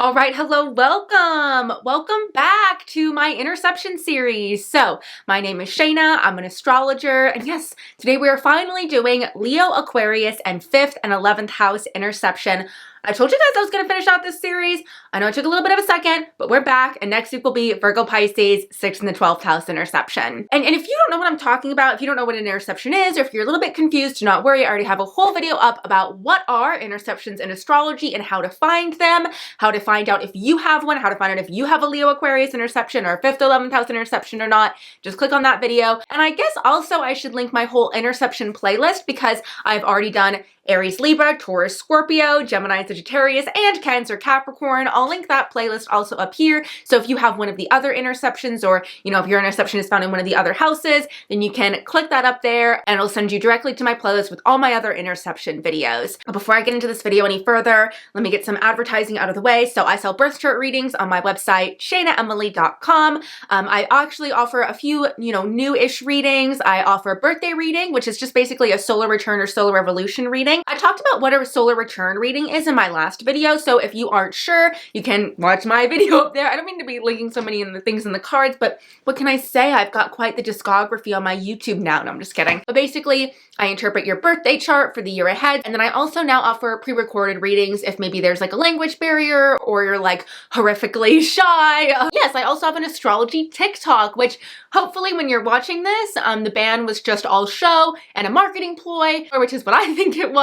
All right, hello, welcome. Welcome back to my interception series. So my name is Shaina, I'm an astrologer, and yes, today we are finally doing Leo, Aquarius, and 5th and 11th house interception. I told you guys I was going to finish out this series. I know it took a little bit of a second, but we're back, and next week will be Virgo, Pisces, 6th and the 12th house interception. And if you don't know what I'm talking about, if you don't know what an interception is, or if you're a little bit confused, do not worry. I already have a whole video up about what are interceptions in astrology and how to find them, how to find out if you have one, how to find out if you have a Leo, Aquarius interception or a 5th, 11th house interception or not. Just click on that video. And I guess also I should link my whole interception playlist because I've already done Aries, Libra, Taurus, Scorpio, Gemini, Sagittarius, and Cancer, Capricorn. I'll link that playlist also up here. So if you have one of the other interceptions, or, if your interception is found in one of the other houses, then you can click that up there and it'll send you directly to my playlist with all my other interception videos. But before I get into this video any further, let me get some advertising out of the way. So I sell birth chart readings on my website, shainaemily.com. I actually offer a few, new-ish readings. I offer a birthday reading, which is just basically a solar return or solar revolution reading. I talked about what a solar return reading is in my last video, so if you aren't sure, you can watch my video up there. I don't mean to be linking so many things in the cards, but what can I say? I've got quite the discography on my YouTube now. No, I'm just kidding. But basically, I interpret your birthday chart for the year ahead, and then I also now offer pre-recorded readings if maybe there's like a language barrier or you're like horrifically shy. Yes, I also have an astrology TikTok, which hopefully when you're watching this, the ban was just all show and a marketing ploy, which is what I think it was.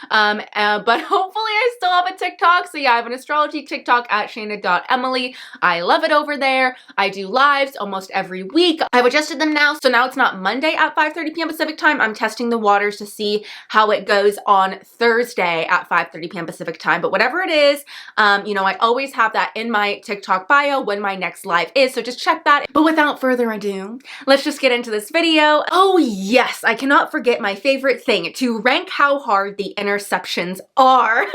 But hopefully I still have a TikTok. So yeah, I have an astrology TikTok at shaina.emily. I love it over there. I do lives almost every week. I've adjusted them now. So now it's not Monday at 5:30 p.m. Pacific time. I'm testing the waters to see how it goes on Thursday at 5:30 p.m. Pacific time. But whatever it is, I always have that in my TikTok bio when my next live is. So just check that. But without further ado, let's just get into this video. Oh yes, I cannot forget my favorite thing, to rank how hard the interceptions are.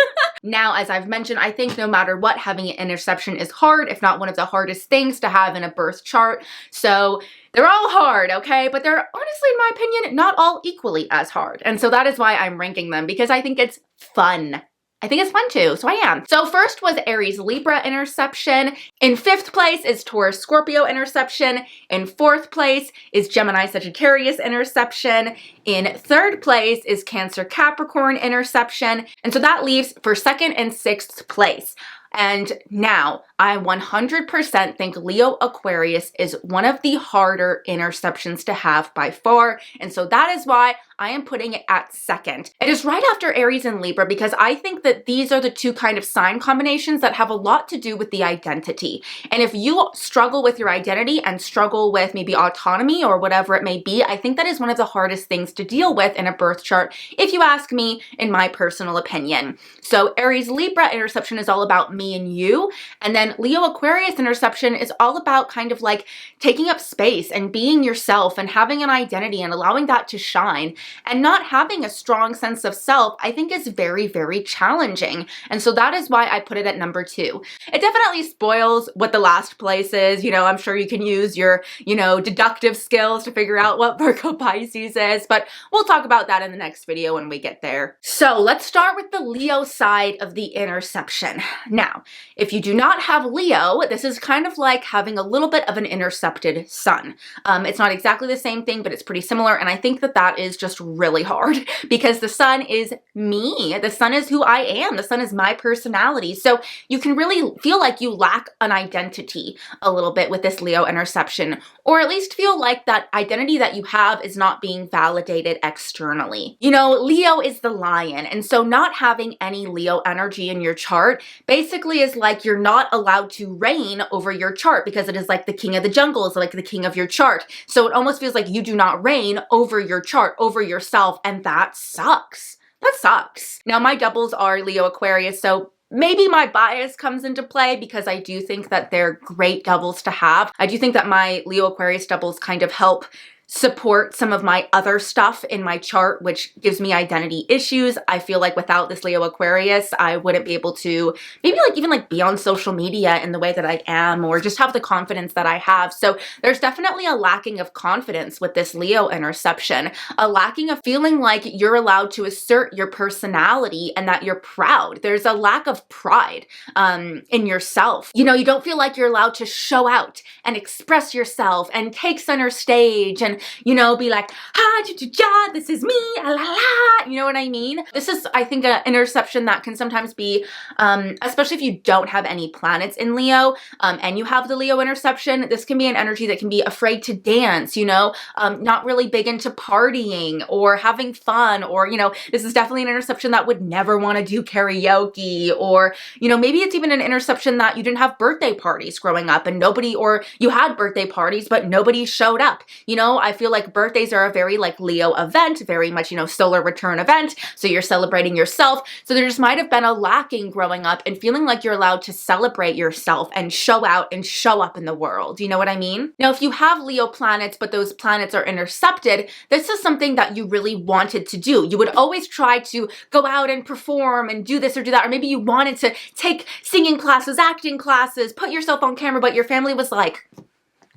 Now, as I've mentioned, I think no matter what, having an interception is hard, if not one of the hardest things to have in a birth chart. So they're all hard, okay? But they're honestly, in my opinion, not all equally as hard. And so that is why I'm ranking them, because I think it's fun. I think it's fun too, so I am. So first was Aries Libra interception. In 5th place is Taurus Scorpio interception. In 4th place is Gemini Sagittarius interception. In 3rd place is Cancer Capricorn interception. And so that leaves for 2nd and 6th place. And now I 100% think Leo Aquarius is one of the harder interceptions to have by far. And so that is why I am putting it at 2nd. It is right after Aries and Libra because I think that these are the two kind of sign combinations that have a lot to do with the identity. And if you struggle with your identity and struggle with maybe autonomy or whatever it may be, I think that is one of the hardest things to deal with in a birth chart, if you ask me, in my personal opinion. So Aries Libra interception is all about me and you. And then Leo Aquarius interception is all about kind of like taking up space and being yourself and having an identity and allowing that to shine. And not having a strong sense of self, I think, is very, very challenging. And so that is why I put it at number 2. It definitely spoils what the last place is. I'm sure you can use your, deductive skills to figure out what Virgo Pisces is, but we'll talk about that in the next video when we get there. So let's start with the Leo side of the interception. Now, if you do not have Leo, this is kind of like having a little bit of an intercepted sun. It's not exactly the same thing, but it's pretty similar. And I think that that is just really hard because the sun is me. The sun is who I am. The sun is my personality. So you can really feel like you lack an identity a little bit with this Leo interception, or at least feel like that identity that you have is not being validated externally. Leo is the lion. And so not having any Leo energy in your chart basically is like you're not allowed to reign over your chart because it is like the king of the jungle is like the king of your chart. So it almost feels like you do not reign over your chart, over yourself, and that sucks. That sucks. Now, my doubles are Leo Aquarius, so maybe my bias comes into play because I do think that they're great doubles to have. I do think that my Leo Aquarius doubles kind of help support some of my other stuff in my chart, which gives me identity issues. I feel like without this Leo Aquarius, I wouldn't be able to maybe like even like be on social media in the way that I am, or just have the confidence that I have. So there's definitely a lacking of confidence with this Leo interception, a lacking of feeling like you're allowed to assert your personality and that you're proud. There's a lack of pride in yourself. You know, you don't feel like you're allowed to show out and express yourself and take center stage and, you know, be like, ha, ja, ja, ja, this is me, la, la, la. You know what I mean? This is, I think, an interception that can sometimes be, especially if you don't have any planets in Leo, and you have the Leo interception, this can be an energy that can be afraid to dance, you know, not really big into partying or having fun, or, you know, this is definitely an interception that would never want to do karaoke, or, you know, maybe it's even an interception that you didn't have birthday parties growing up and nobody, or you had birthday parties, but nobody showed up. You know, I feel like birthdays are a very like Leo event, very much, you know, solar return event. So you're celebrating yourself. So there just might have been a lacking growing up and feeling like you're allowed to celebrate yourself and show out and show up in the world. You know what I mean? Now, if you have Leo planets, but those planets are intercepted, this is something that you really wanted to do. You would always try to go out and perform and do this or do that. Or maybe you wanted to take singing classes, acting classes, put yourself on camera, but your family was like,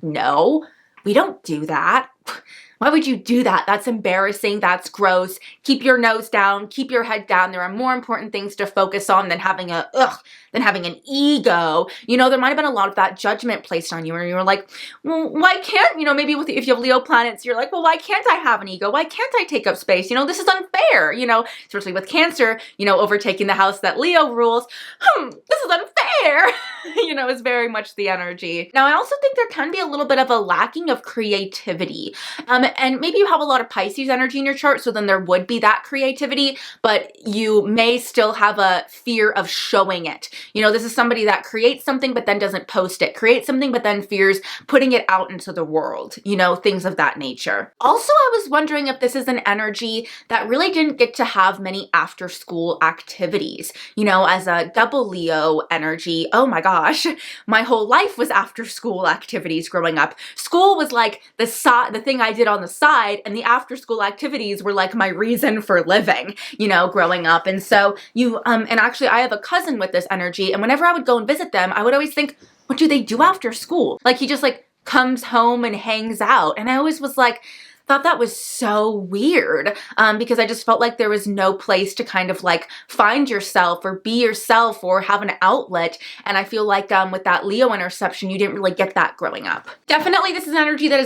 no, we don't do that. Why would you do that? That's embarrassing. That's gross. Keep your nose down. Keep your head down. There are more important things to focus on than having an ego. You know, there might have been a lot of that judgment placed on you, and you were like, well, why can't, you know, maybe if you have Leo planets, you're like, well, why can't I have an ego? Why can't I take up space? You know, this is unfair, you know, especially with Cancer, you know, overtaking the house that Leo rules. This is unfair, you know, is very much the energy. Now, I also think there can be a little bit of a lacking of creativity. And maybe you have a lot of Pisces energy in your chart, so then there would be that creativity, but you may still have a fear of showing it. You know, this is somebody that creates something but then doesn't post it, creates something but then fears putting it out into the world, you know, things of that nature. Also, I was wondering if this is an energy that really didn't get to have many after school activities. You know, as a double Leo energy, oh my gosh, my whole life was after school activities growing up. School was like the thing I did on the side, and the after school activities were like my reason for living, you know, growing up. And so and actually I have a cousin with this energy, and whenever I would go and visit them, I would always think, what do they do after school? Like, he just like comes home and hangs out. And I always was like, thought that was so weird, because I just felt like there was no place to kind of like find yourself or be yourself or have an outlet. And I feel like with that Leo interception, you didn't really get that growing up. Definitely this is an energy that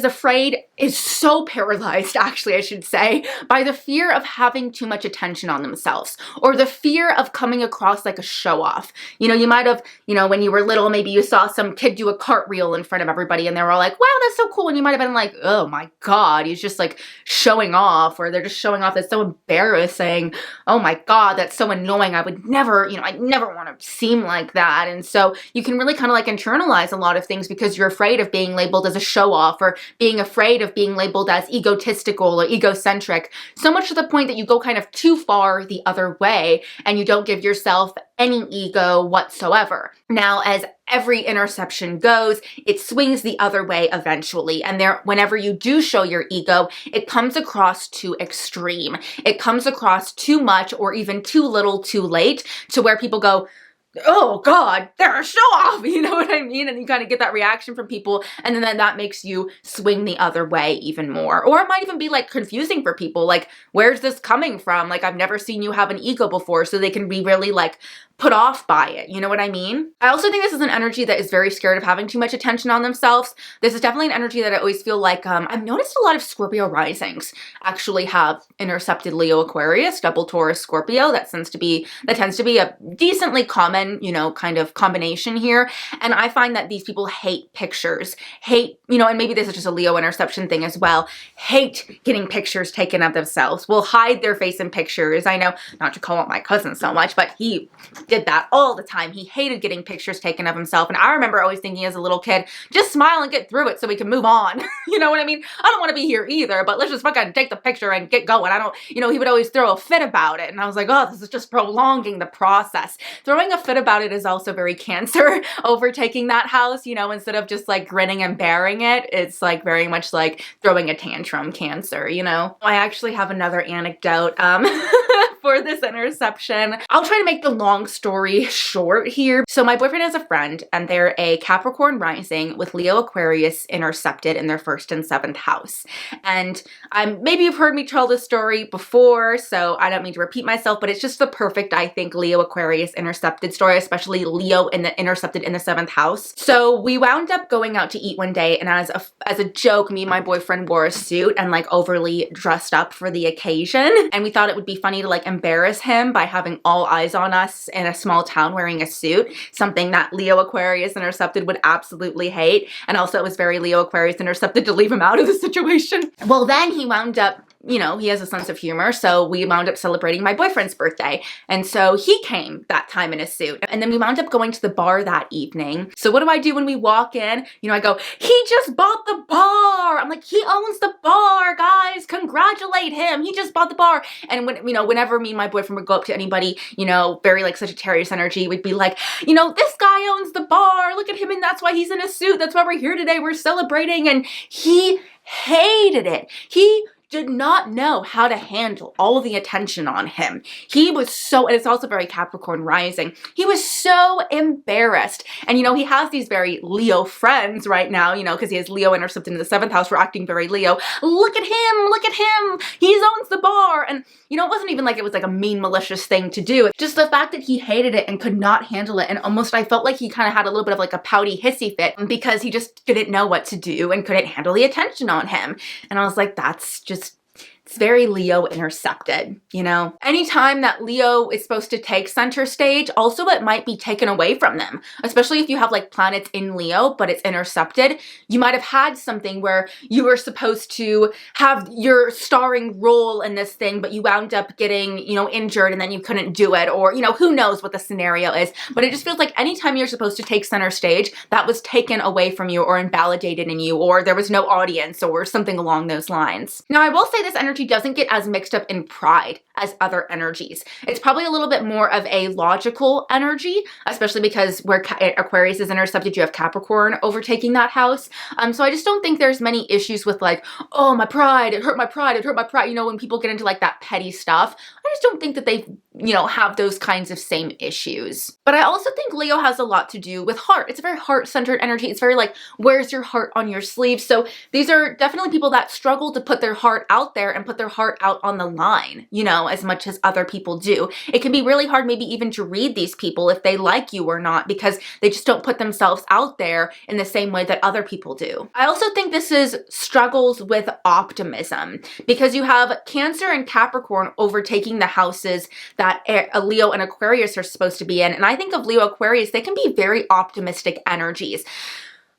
is so paralyzed, actually, I should say, by the fear of having too much attention on themselves, or the fear of coming across like a show off. You know, you might have, you know, when you were little, maybe you saw some kid do a cartwheel in front of everybody and they were all like, wow, that's so cool. And you might have been like, oh my God, he's just like showing off, or they're just showing off. That's so embarrassing. Oh my God, that's so annoying. I would never, you know, I never want to seem like that. And so you can really kind of like internalize a lot of things because you're afraid of being labeled as a show off, or being afraid of being labeled as egotistical or egocentric, so much to the point that you go kind of too far the other way and you don't give yourself any ego whatsoever. Now, as every interception goes, it swings the other way eventually. And whenever you do show your ego, it comes across too extreme. It comes across too much, or even too little too late, to where people go, oh God, they're a show off, you know what I mean? And you kind of get that reaction from people, and then that makes you swing the other way even more. Or it might even be like confusing for people, like, where's this coming from? Like, I've never seen you have an ego before, so they can be really like put off by it, you know what I mean? I also think this is an energy that is very scared of having too much attention on themselves. This is definitely an energy that I always feel like, I've noticed a lot of Scorpio risings actually have intercepted Leo Aquarius, double Taurus Scorpio. That tends to be a decently common, you know, kind of combination here. And I find that these people hate pictures, you know, and maybe this is just a Leo interception thing as well, hate getting pictures taken of themselves, will hide their face in pictures. I know, not to call out my cousin so much, but he did that all the time. He hated getting pictures taken of himself. And I remember always thinking as a little kid, just smile and get through it so we can move on. You know what I mean? I don't want to be here either, but let's just fucking take the picture and get going. I don't, you know, he would always throw a fit about it. And I was like, oh, this is just prolonging the process. Throwing a fit about it is also very Cancer, overtaking that house, you know, instead of just like grinning and bearing it, it's like very much like throwing a tantrum, Cancer, you know? I actually have another anecdote for this interception. I'll try to make the long story short here. So my boyfriend has a friend and they're a Capricorn rising with Leo Aquarius intercepted in their 1st and 7th house. And maybe you've heard me tell this story before, so I don't mean to repeat myself, but it's just the perfect, I think, Leo Aquarius intercepted story, especially Leo in the intercepted in the 7th house. So we wound up going out to eat one day, and as a joke, me and my boyfriend wore a suit and like overly dressed up for the occasion. And we thought it would be funny to like embarrass him by having all eyes on us in a small town wearing a suit, something that Leo Aquarius intercepted would absolutely hate. And also it was very Leo Aquarius intercepted to leave him out of the situation. Well, then he wound up, you know, he has a sense of humor, so we wound up celebrating my boyfriend's birthday. And so he came that time in a suit. And then we wound up going to the bar that evening. So what do I do when we walk in? You know, I go, he just bought the bar. I'm like, he owns the bar, guys. Congratulate him. He just bought the bar. And when, you know, whenever me and my boyfriend would go up to anybody, you know, very like Sagittarius energy, we'd be like, you know, this guy owns the bar. Look at him, and that's why he's in a suit. That's why we're here today. We're celebrating. And he hated it. He did not know how to handle all the attention on him. He was so, and it's also very Capricorn rising, he was so embarrassed. And you know, he has these very Leo friends right now, you know, because he has Leo intercepted in the 7th house for acting very Leo. Look at him, he owns the bar. And you know, it wasn't even like it was like a mean, malicious thing to do. Just the fact that he hated it and could not handle it. And almost, I felt like he kind of had a little bit of like a pouty, hissy fit because he just didn't know what to do and couldn't handle the attention on him. And I was like, that's just, it's very Leo intercepted, you know? Anytime that Leo is supposed to take center stage, also it might be taken away from them, especially if you have like planets in Leo, but it's intercepted. You might have had something where you were supposed to have your starring role in this thing, but you wound up getting, you know, injured and then you couldn't do it, or, you know, who knows what the scenario is. But it just feels like anytime you're supposed to take center stage, that was taken away from you or invalidated in you, or there was no audience or something along those lines. Now, I will say this energy doesn't get as mixed up in pride as other energies. It's probably a little bit more of a logical energy, especially because where Aquarius is intercepted, you have Capricorn overtaking that house. So I just don't think there's many issues with like, oh, my pride, it hurt my pride, it hurt my pride. You know, when people get into like that petty stuff, I just don't think that they, you know, have those kinds of same issues. But I also think Leo has a lot to do with heart. It's a very heart-centered energy. It's very like, where's your heart on your sleeve? So these are definitely people that struggle to put their heart out there and put their heart out on the line, you know, as much as other people do. It can be really hard maybe even to read these people if they like you or not, because they just don't put themselves out there in the same way that other people do. I also think this is struggles with optimism, because you have Cancer and Capricorn overtaking the houses that a Leo and Aquarius are supposed to be in. And I think of Leo Aquarius, they can be very optimistic energies.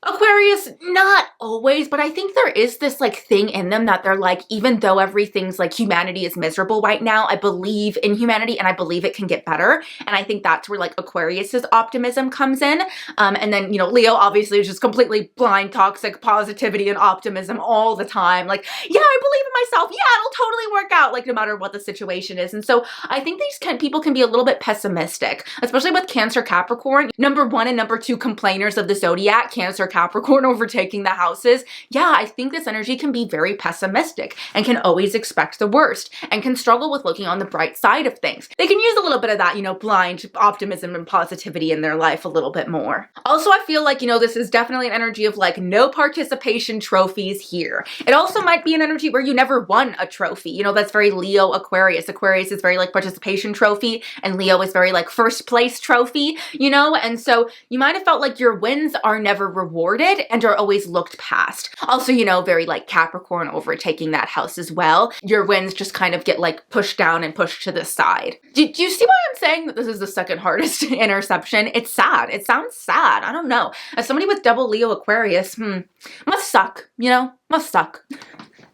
Aquarius, not always, but I think there is this like thing in them that they're like, even though everything's like humanity is miserable right now, I believe in humanity and I believe it can get better. And I think that's where like Aquarius's optimism comes in. And then, you know, Leo obviously is just completely blind, toxic positivity and optimism all the time. Like, yeah, I believe in myself. Yeah, it'll totally work out, like no matter what the situation is. And so I think these people can be a little bit pessimistic, especially with Cancer, Capricorn. Number 1 and number 2 complainers of the zodiac, Cancer, Capricorn overtaking the houses. Yeah, I think this energy can be very pessimistic and can always expect the worst and can struggle with looking on the bright side of things. They can use a little bit of that, you know, blind optimism and positivity in their life a little bit more. Also, I feel like, you know, this is definitely an energy of like no participation trophies here. It also might be an energy where you never won a trophy. You know, that's very Leo Aquarius. Aquarius is very like participation trophy and Leo is very like first place trophy, you know? And so you might have felt like your wins are never rewarded and are always looked past. Also, you know, very like Capricorn overtaking that house as well. Your wins just kind of get like pushed down and pushed to the side. Do you see why I'm saying that this is the second hardest interception? It's sad. It sounds sad. I don't know. As somebody with double Leo Aquarius, must suck, you know, must suck.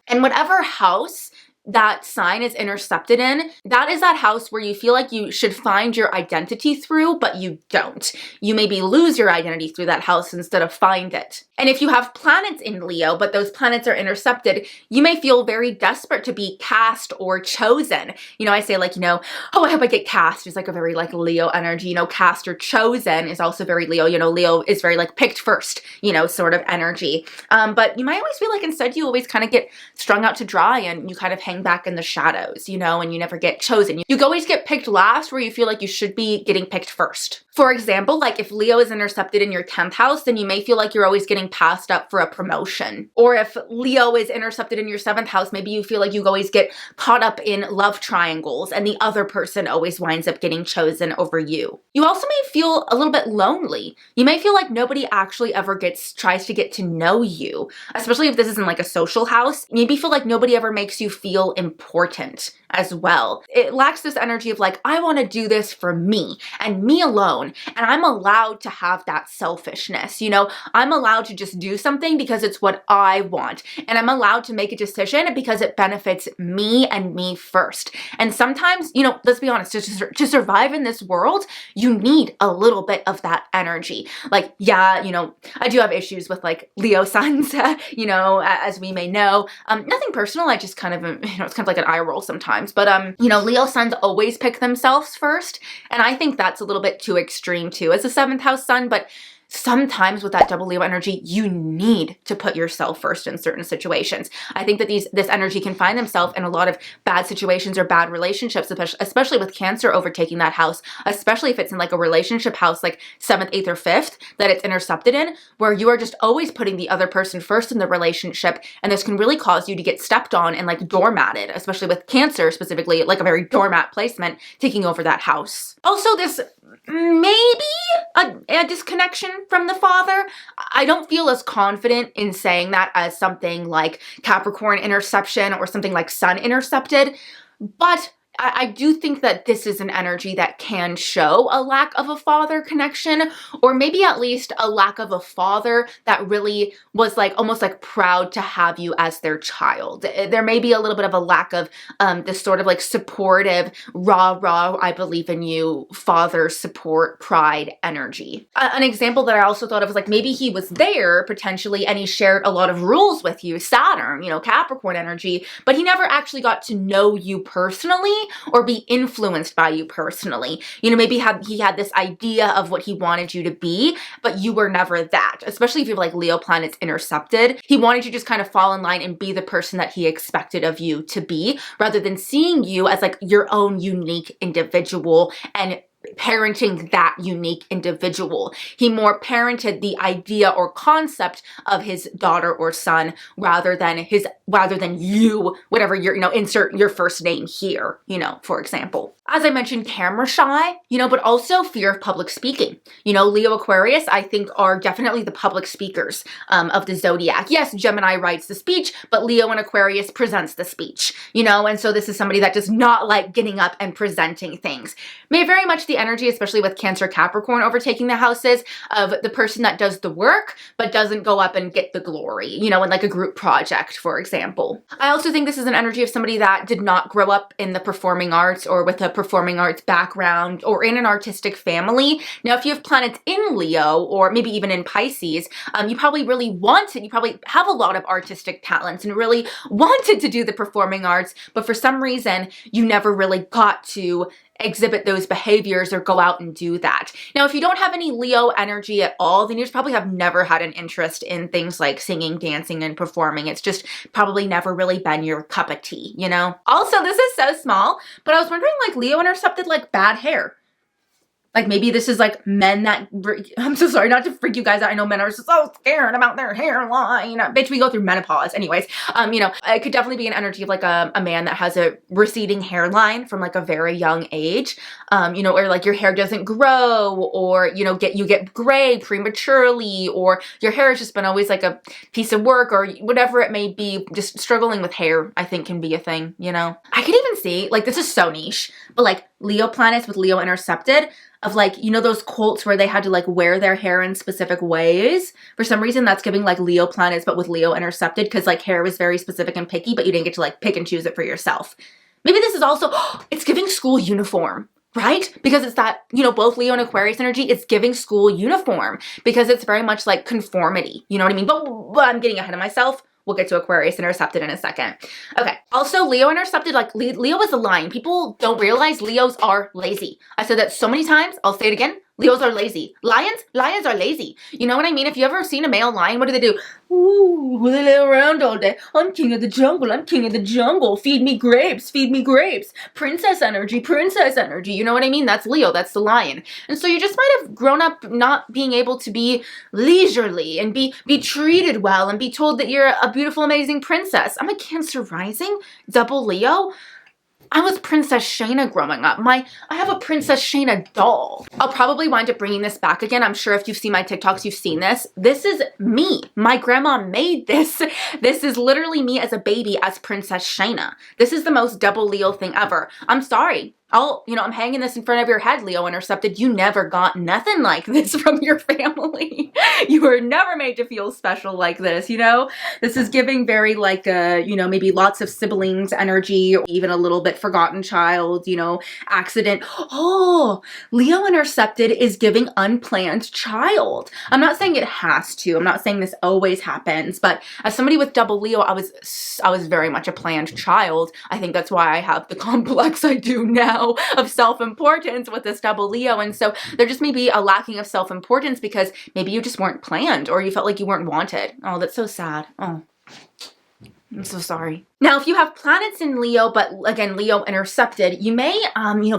And whatever house that sign is intercepted in, that is that house where you feel like you should find your identity through, but you don't. You maybe lose your identity through that house instead of find it. And if you have planets in Leo, but those planets are intercepted, you may feel very desperate to be cast or chosen. You know, I say like, you know, oh, I hope I get cast. It's like a very like Leo energy, you know, cast or chosen is also very Leo. You know, Leo is very like picked first, you know, sort of energy. But you might always feel like instead you always kind of get strung out to dry and you kind of hang back in the shadows, you know, and you never get chosen. You always get picked last where you feel like you should be getting picked first. For example, like if Leo is intercepted in your 10th house, then you may feel like you're always getting passed up for a promotion. Or if Leo is intercepted in your 7th house, maybe you feel like you always get caught up in love triangles and the other person always winds up getting chosen over you. You also may feel a little bit lonely. You may feel like nobody actually ever tries to get to know you, especially if this isn't like a social house. Maybe you feel like nobody ever makes you feel important as well. It lacks this energy of like, I want to do this for me and me alone. And I'm allowed to have that selfishness. You know, I'm allowed to just do something because it's what I want. And I'm allowed to make a decision because it benefits me and me first. And sometimes, you know, let's be honest, to survive in this world, you need a little bit of that energy. Like, yeah, you know, I do have issues with like Leo suns, you know, as we may know. Nothing personal. I just kind of, you know, it's kind of like an eye roll sometimes. But, you know, Leo suns always pick themselves first. And I think that's a little bit too extreme too as a 7th house sun. But sometimes with that double Leo energy, you need to put yourself first in certain situations. I think that this energy can find themselves in a lot of bad situations or bad relationships, especially with Cancer overtaking that house, especially if it's in like a relationship house, like 7th, 8th, or 5th that it's intercepted in, where you are just always putting the other person first in the relationship. And this can really cause you to get stepped on and like doormatted, especially with Cancer specifically, like a very doormat placement taking over that house. Also, this maybe a disconnection from the father. I don't feel as confident in saying that as something like Capricorn interception or something like Sun intercepted, but I do think that this is an energy that can show a lack of a father connection, or maybe at least a lack of a father that really was like almost like proud to have you as their child. There may be a little bit of a lack of this sort of like supportive, rah, I believe in you, father support, pride energy. An example that I also thought of was like maybe he was there potentially and he shared a lot of rules with you, Saturn, you know, Capricorn energy, but he never actually got to know you personally or be influenced by you personally. You know, maybe he had this idea of what he wanted you to be, but you were never that. Especially if you have like Leo planets intercepted. He wanted you to just kind of fall in line and be the person that he expected of you to be, rather than seeing you as like your own unique individual and parenting that unique individual. He more parented the idea or concept of his daughter or son rather than you, whatever your, you know, insert your first name here, you know, for example. As I mentioned, camera shy, you know, but also fear of public speaking. You know, Leo Aquarius, I think, are definitely the public speakers of the zodiac. Yes, Gemini writes the speech, but Leo and Aquarius presents the speech, you know, and so this is somebody that does not like getting up and presenting things. May very much the energy, especially with Cancer Capricorn overtaking the houses, of the person that does the work, but doesn't go up and get the glory, you know, in like a group project, for example. I also think this is an energy of somebody that did not grow up in the performing arts or with a performing arts background or in an artistic family. Now, if you have planets in Leo or maybe even in Pisces, you probably really wanted, you probably have a lot of artistic talents and really wanted to do the performing arts, but for some reason, you never really got to exhibit those behaviors or go out and do that. Now, if you don't have any Leo energy at all, then you just probably have never had an interest in things like singing, dancing, and performing. It's just probably never really been your cup of tea, you know? Also, this is so small, but I was wondering, like, Leo intercepted, like, bad hair. Like maybe this is like men that, I'm so sorry not to freak you guys out. I know men are so scared about their hairline. Bitch, we go through menopause. Anyways, you know, it could definitely be an energy of like a man that has a receding hairline from like a very young age. You know, or like your hair doesn't grow, or, you know, you get gray prematurely, or your hair has just been always like a piece of work, or whatever it may be. Just struggling with hair, I think, can be a thing, you know? I could even see, like, this is so niche, but like Leo planets with Leo intercepted of like, you know, those cults where they had to like wear their hair in specific ways. For some reason, that's giving like Leo planets, but with Leo intercepted, because like hair was very specific and picky, but you didn't get to like pick and choose it for yourself. Maybe this is also, it's giving school uniform, right? Because it's that, you know, both Leo and Aquarius energy, it's giving school uniform because it's very much like conformity. You know what I mean? But I'm getting ahead of myself. We'll get to Aquarius intercepted in a second. Okay. Also, Leo intercepted, like Leo is a lion. People don't realize Leos are lazy. I said that so many times. I'll say it again. Leos are lazy. Lions are lazy. You know what I mean? If you ever seen a male lion, what do? Ooh, they lay around all day. I'm king of the jungle. I'm king of the jungle. Feed me grapes. Feed me grapes. Princess energy. Princess energy. You know what I mean? That's Leo. That's the lion. And so you just might have grown up not being able to be leisurely and be treated well and be told that you're a beautiful, amazing princess. I'm a Cancer rising, double Leo. I was Princess Shaina growing up. I have a Princess Shaina doll. I'll probably wind up bringing this back again. I'm sure if you've seen my TikToks, you've seen this. This is me. My grandma made this. This is literally me as a baby as Princess Shaina. This is the most double Leo thing ever. I'm sorry. I'm hanging this in front of your head, Leo intercepted. You never got nothing like this from your family. You were never made to feel special like this, you know? This is giving very like, maybe lots of siblings energy, or even a little bit forgotten child, accident. Oh, Leo intercepted is giving unplanned child. I'm not saying it has to. I'm not saying this always happens, but as somebody with double Leo, I was very much a planned child. I think that's why I have the complex I do now of self-importance with this double Leo. And so there just may be a lacking of self-importance because maybe you just weren't planned or you felt like you weren't wanted. Oh, that's so sad. Oh, I'm so sorry. Now, if you have planets in Leo, but again, Leo intercepted, you may,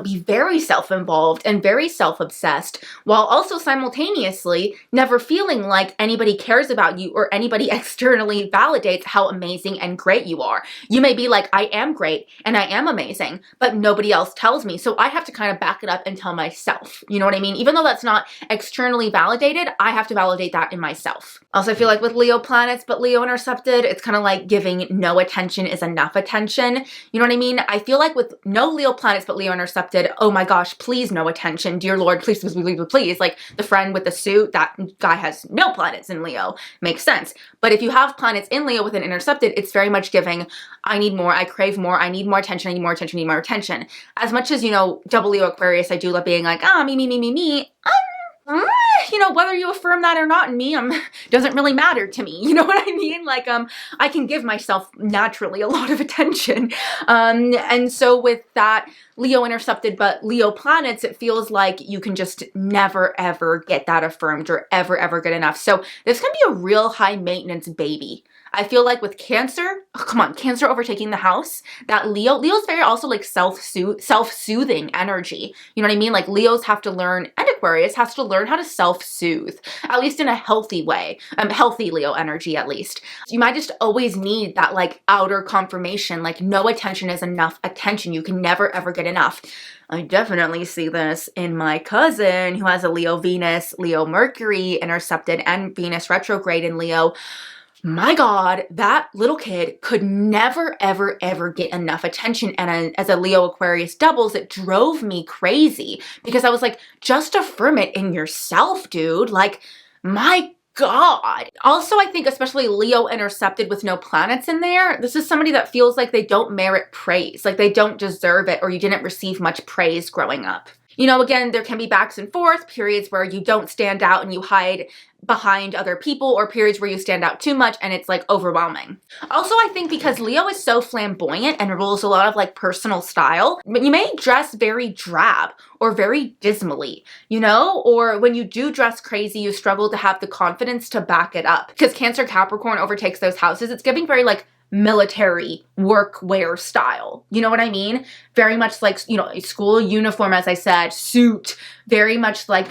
be very self-involved and very self-obsessed, while also simultaneously never feeling like anybody cares about you or anybody externally validates how amazing and great you are. You may be like, I am great and I am amazing, but nobody else tells me. So I have to kind of back it up and tell myself. You know what I mean? Even though that's not externally validated, I have to validate that in myself. Also, I feel like with Leo planets, but Leo intercepted, it's kind of like giving no attention is enough attention. You know what I mean? I feel like with no Leo planets but Leo intercepted, oh my gosh, please no attention. Dear Lord, please, please, please, please. Like the friend with the suit, that guy has no planets in Leo. Makes sense. But if you have planets in Leo with an intercepted, it's very much giving, I need more, I crave more, I need more attention, I need more attention, I need more attention. As much as, double Leo Aquarius, I do love being like, me. Whether you affirm that or not in me, doesn't really matter to me. You know what I mean? Like, I can give myself naturally a lot of attention. And so with that Leo intercepted, but Leo planets, it feels like you can just never, ever get that affirmed or ever get enough. So this can be a real high maintenance baby. I feel like with Cancer, Cancer overtaking the house, that Leo's very also like self-soothing energy. You know what I mean? Like Leos have to learn, and Aquarius has to learn how to self-soothe, at least in a healthy way, healthy Leo energy at least. So you might just always need that like outer confirmation, like no attention is enough attention. You can never ever get enough. I definitely see this in my cousin who has a Leo Venus, Leo Mercury intercepted, and Venus retrograde in Leo. My God, that little kid could never, ever get enough attention. And as a Leo Aquarius doubles, it drove me crazy because I was like, just affirm it in yourself, dude. Like, my God. Also, I think especially Leo intercepted with no planets in there, this is somebody that feels like they don't merit praise, like they don't deserve it, or you didn't receive much praise growing up. Again, there can be backs and forth, periods where you don't stand out and you hide behind other people, or periods where you stand out too much and it's like overwhelming. Also, I think because Leo is so flamboyant and rules a lot of like personal style, but you may dress very drab or very dismally, or when you do dress crazy, you struggle to have the confidence to back it up. Because Cancer Capricorn overtakes those houses, it's giving very like military workwear style. You know what I mean? Very much like, school uniform, as I said, suit, very much like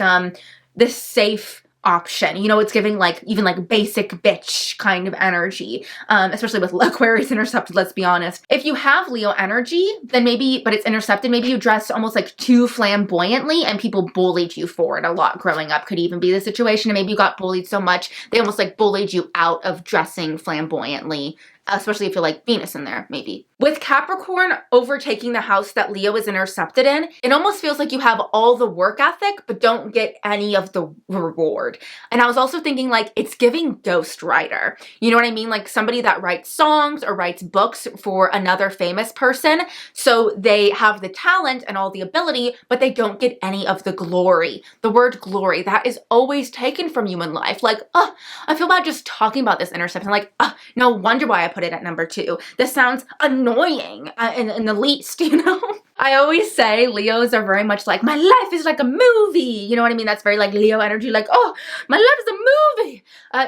this safe option. It's giving like even like basic bitch kind of energy, especially with Aquarius intercepted, let's be honest. If you have Leo energy, then maybe, but it's intercepted, maybe you dress almost like too flamboyantly and people bullied you for it a lot growing up, could even be the situation. And maybe you got bullied so much, they almost like bullied you out of dressing flamboyantly especially if you like Venus in there, maybe. With Capricorn overtaking the house that Leo is intercepted in, it almost feels like you have all the work ethic, but don't get any of the reward. And I was also thinking like, it's giving ghostwriter. You know what I mean? Like somebody that writes songs or writes books for another famous person. So they have the talent and all the ability, but they don't get any of the glory. The word glory, that is always taken from you in life. Like, oh, I feel bad just talking about this interception. Like, no wonder why I put it at number 2. This sounds annoying in the least, you know? I always say Leos are very much like, my life is like a movie. You know what I mean? That's very like Leo energy. Like, oh, my life is a movie.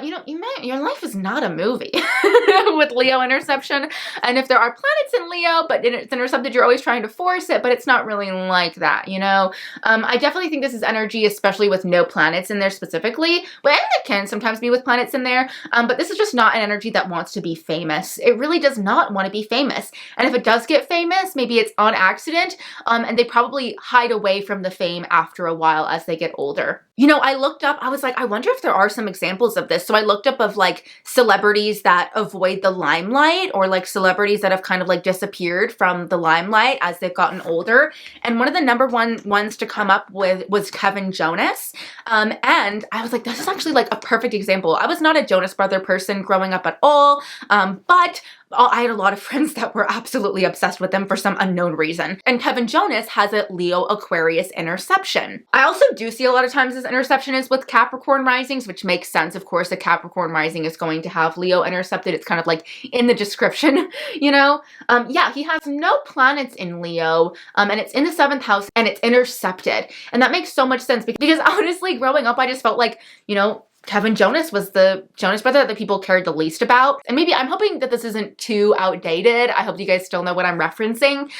You know, your life is not a movie with Leo interception. And if there are planets in Leo, but it's intercepted, you're always trying to force it, but it's not really like that, you know? I definitely think this is energy, especially with no planets in there specifically, but it can sometimes be with planets in there. But this is just not an energy that wants to be famous. It really does not want to be famous. And if it does get famous, maybe it's on accident. And they probably hide away from the fame after a while as they get older. You know, I looked up, I was like, I wonder if there are some examples of this. So I looked up of like celebrities that avoid the limelight, or like celebrities that have kind of like disappeared from the limelight as they've gotten older. And one of the number one ones to come up with was Kevin Jonas. And I was like, this is actually like a perfect example. I was not a Jonas Brother person growing up at all, but I had a lot of friends that were absolutely obsessed with them for some unknown reason. And Kevin Jonas has a Leo Aquarius interception. I also do see a lot of times this interception is with Capricorn risings, which makes sense. Of course, a Capricorn rising is going to have Leo intercepted. It's kind of like in the description, you know? Yeah, he has no planets in Leo, and it's in the 7th house and it's intercepted. And that makes so much sense because honestly, growing up, I just felt like, you know, Kevin Jonas was the Jonas Brother that people cared the least about. And maybe I'm hoping that this isn't too outdated. I hope you guys still know what I'm referencing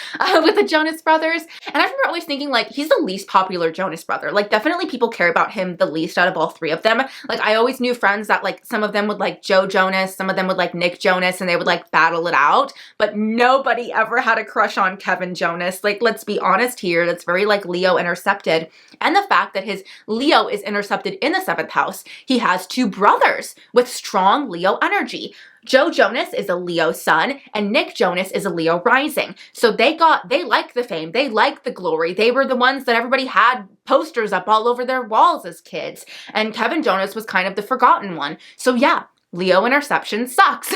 with the Jonas Brothers. And I remember always thinking like, he's the least popular Jonas Brother. Like definitely people care about him the least out of all 3 of them. Like I always knew friends that like some of them would like Joe Jonas, some of them would like Nick Jonas, and they would like battle it out. But nobody ever had a crush on Kevin Jonas. Like, let's be honest here. That's very like Leo intercepted. And the fact that his Leo is intercepted in the 7th house, he has 2 brothers with strong Leo energy. Joe Jonas is a Leo sun and Nick Jonas is a Leo rising. So they like the fame. They like the glory. They were the ones that everybody had posters up all over their walls as kids. And Kevin Jonas was kind of the forgotten one. So yeah, Leo interception sucks.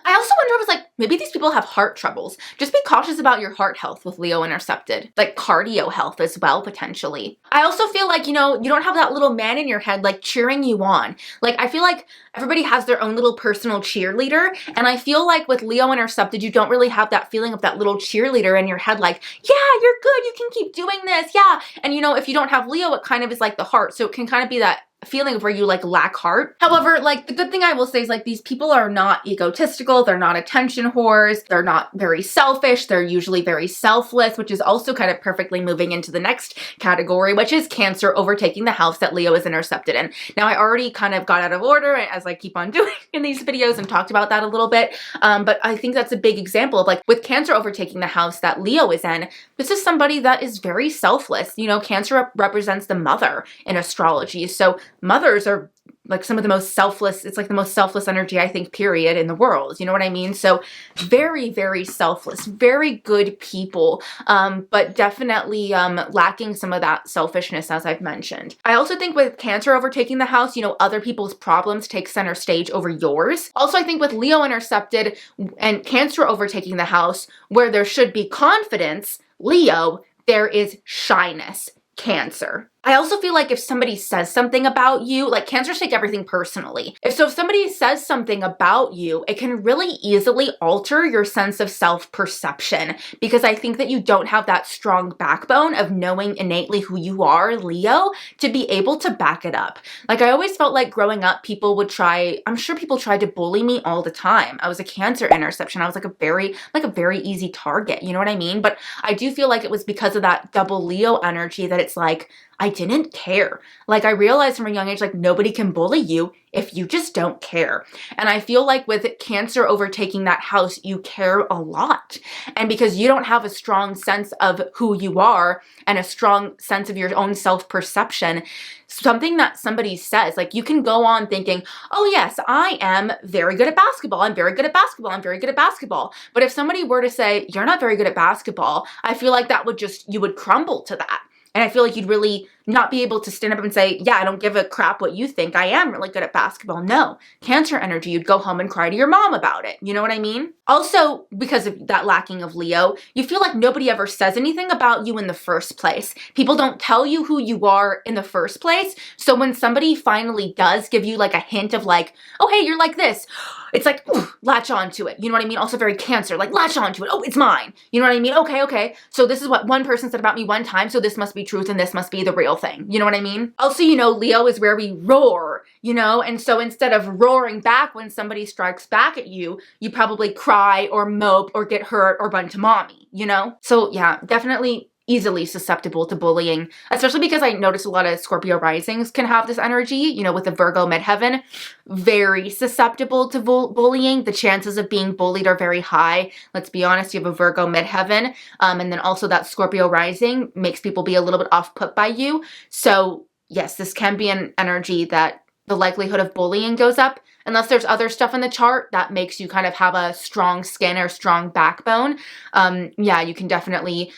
I also wonder, I was like, maybe these people have heart troubles. Just be cautious about your heart health with Leo intercepted. Like cardio health as well, potentially. I also feel like, you know, you don't have that little man in your head like cheering you on. Like, I feel like everybody has their own little personal cheerleader. And I feel like with Leo intercepted, you don't really have that feeling of that little cheerleader in your head. Like, yeah, you're good. You can keep doing this. Yeah. And you know, if you don't have Leo, it kind of is like the heart. So it can kind of be that feeling of where you like lack heart. However, like the good thing I will say is like these people are not egotistical, they're not attention whores, they're not very selfish, they're usually very selfless, which is also kind of perfectly moving into the next category, which is Cancer overtaking the house that Leo is intercepted in. Now I already kind of got out of order as I keep on doing in these videos and talked about that a little bit, but I think that's a big example of like with Cancer overtaking the house that Leo is in, this is somebody that is very selfless. You know, Cancer represents the mother in astrology, so mothers are like some of the most selfless, it's like the most selfless energy, I think, period, in the world. You know what I mean? So very, very selfless, very good people, but definitely lacking some of that selfishness, as I've mentioned. I also think with Cancer overtaking the house, you know, other people's problems take center stage over yours. Also, I think with Leo intercepted and Cancer overtaking the house, where there should be confidence, Leo, there is shyness, Cancer. I also feel like if somebody says something about you, like Cancers take everything personally. If somebody says something about you, it can really easily alter your sense of self-perception, because I think that you don't have that strong backbone of knowing innately who you are, Leo, to be able to back it up. Like I always felt like growing up, people would try, I'm sure people tried to bully me all the time. I was a Cancer interception. I was like a very easy target, you know what I mean? But I do feel like it was because of that double Leo energy that it's like, I didn't care. Like, I realized from a young age, like, nobody can bully you if you just don't care. And I feel like with Cancer overtaking that house, you care a lot. And because you don't have a strong sense of who you are and a strong sense of your own self-perception, something that somebody says, like, you can go on thinking, oh yes, I am very good at basketball. I'm very good at basketball. I'm very good at basketball. But if somebody were to say, you're not very good at basketball, I feel like that would just, you would crumble to that. And I feel like you'd really not be able to stand up and say, yeah, I don't give a crap what you think. I am really good at basketball. No. Cancer energy, you'd go home and cry to your mom about it. You know what I mean? Also, because of that lacking of Leo, you feel like nobody ever says anything about you in the first place. People don't tell you who you are in the first place. So when somebody finally does give you like a hint of like, oh, hey, you're like this, it's like, ooh, latch onto it. You know what I mean? Also very Cancer, like latch onto it. Oh, it's mine. You know what I mean? Okay. So this is what one person said about me one time. So this must be truth and this must be the real thing. You know what I mean? Also, you know, Leo is where we roar, you know? And so instead of roaring back when somebody strikes back at you, you probably cry or mope or get hurt or run to mommy, you know? So yeah, definitely easily susceptible to bullying, especially because I notice a lot of Scorpio risings can have this energy, you know, with the Virgo midheaven, very susceptible to bullying. The chances of being bullied are very high. Let's be honest, you have a Virgo midheaven, and then also that Scorpio rising makes people be a little bit off-put by you. So yes, this can be an energy that the likelihood of bullying goes up, unless there's other stuff in the chart that makes you kind of have a strong skin or strong backbone. Yeah, you can definitely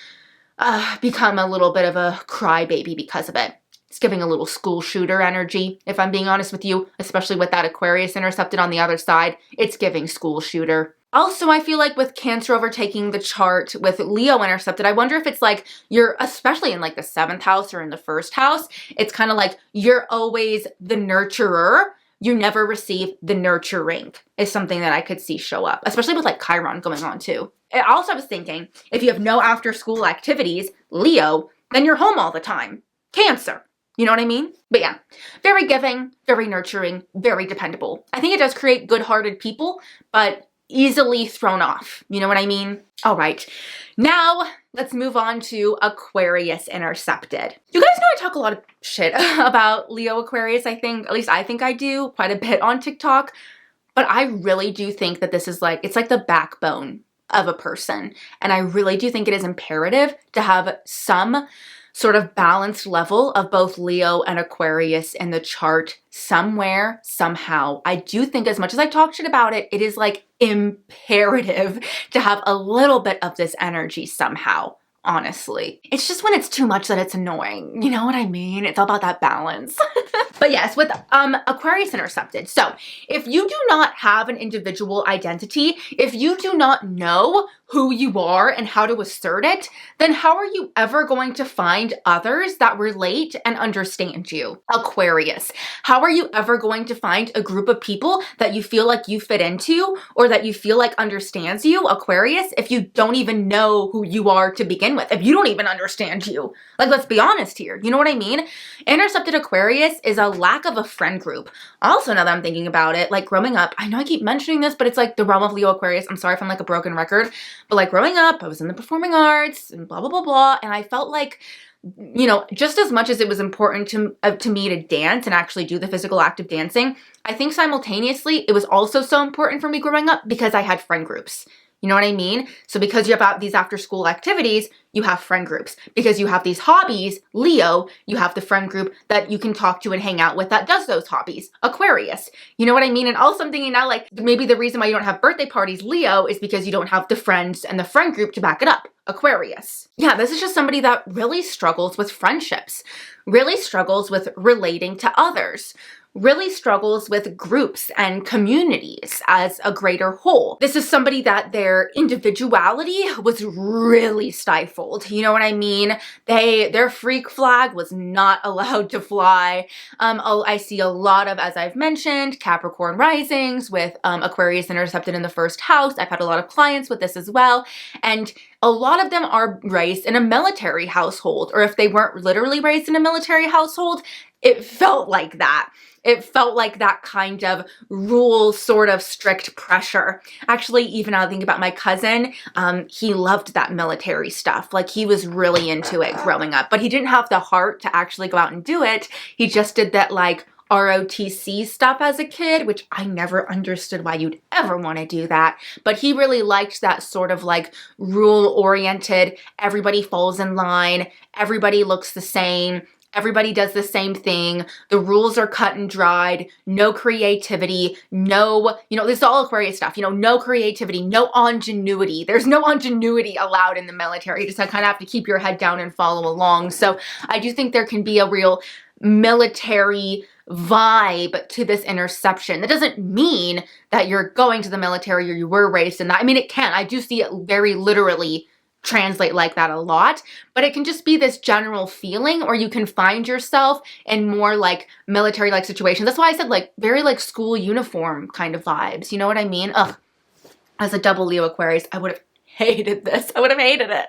become a little bit of a crybaby because of it. It's giving a little school shooter energy, if I'm being honest with you, especially with that Aquarius intercepted on the other side. It's giving school shooter. Also, I feel like with Cancer overtaking the chart with Leo intercepted, I wonder if it's like you're, especially in like the 7th house or in the 1st house, it's kind of like you're always the nurturer. You never receive the nurturing is something that I could see show up, especially with like Chiron going on too. Also, I was thinking, if you have no after school activities, Leo, then you're home all the time. Cancer. You know what I mean? But yeah, very giving, very nurturing, very dependable. I think it does create good-hearted people, but easily thrown off. You know what I mean? All right. Now, let's move on to Aquarius intercepted. You guys know I talk a lot of shit about Leo Aquarius, I think. At least I think I do quite a bit on TikTok. But I really do think that this is like, it's like the backbone of a person. And I really do think it is imperative to have some sort of balanced level of both Leo and Aquarius in the chart somewhere, somehow. I do think as much as I talk shit about it, it is like imperative to have a little bit of this energy somehow. Honestly, it's just when it's too much that it's annoying. You know what I mean? It's all about that balance. But yes, with Aquarius intercepted. So if you do not have an individual identity, if you do not know who you are and how to assert it, then how are you ever going to find others that relate and understand you? Aquarius, how are you ever going to find a group of people that you feel like you fit into or that you feel like understands you, Aquarius, if you don't even know who you are to begin with, if you don't even understand you? Like, let's be honest here. You know what I mean? Intercepted Aquarius is a lack of a friend group. Also, now that I'm thinking about it, like growing up, I know I keep mentioning this, but it's like the realm of Leo Aquarius. I'm sorry if I'm like a broken record, but like growing up, I was in the performing arts and blah, blah, blah, blah. And I felt like, you know, just as much as it was important to me to dance and actually do the physical act of dancing, I think simultaneously, it was also so important for me growing up because I had friend groups. You know what I mean? So because you have these after school activities, you have friend groups. Because you have these hobbies, Leo, you have the friend group that you can talk to and hang out with that does those hobbies, Aquarius. You know what I mean? And also I'm thinking now, like, maybe the reason why you don't have birthday parties, Leo, is because you don't have the friends and the friend group to back it up, Aquarius. Yeah, this is just somebody that really struggles with friendships, really struggles with relating to others, really struggles with groups and communities as a greater whole. This is somebody that their individuality was really stifled. You know what I mean? Their freak flag was not allowed to fly. I see a lot of, as I've mentioned, Capricorn risings with Aquarius intercepted in the 1st house. I've had a lot of clients with this as well. And a lot of them are raised in a military household, or if they weren't literally raised in a military household, it felt like that. it felt like that kind of rule, sort of strict pressure. Actually, even now I think about my cousin, he loved that military stuff. Like, he was really into it growing up, but he didn't have the heart to actually go out and do it. He just did that like ROTC stuff as a kid, which I never understood why you'd ever want to do that. But he really liked that sort of like rule-oriented, everybody falls in line, everybody looks the same, everybody does the same thing, the rules are cut and dried, no creativity, no, this is all Aquarius stuff, no creativity, no ingenuity. There's no ingenuity allowed in the military. You just kind of have to keep your head down and follow along. So I do think there can be a real military vibe to this interception. That doesn't mean that you're going to the military or you were raised in that. I mean, it can. I do see it very literally translate like that a lot, but it can just be this general feeling, or you can find yourself in more like military-like situations. That's why I said like very like school uniform kind of vibes. You know what I mean? Ugh. As a double Leo Aquarius, I would have hated this. I would have hated it.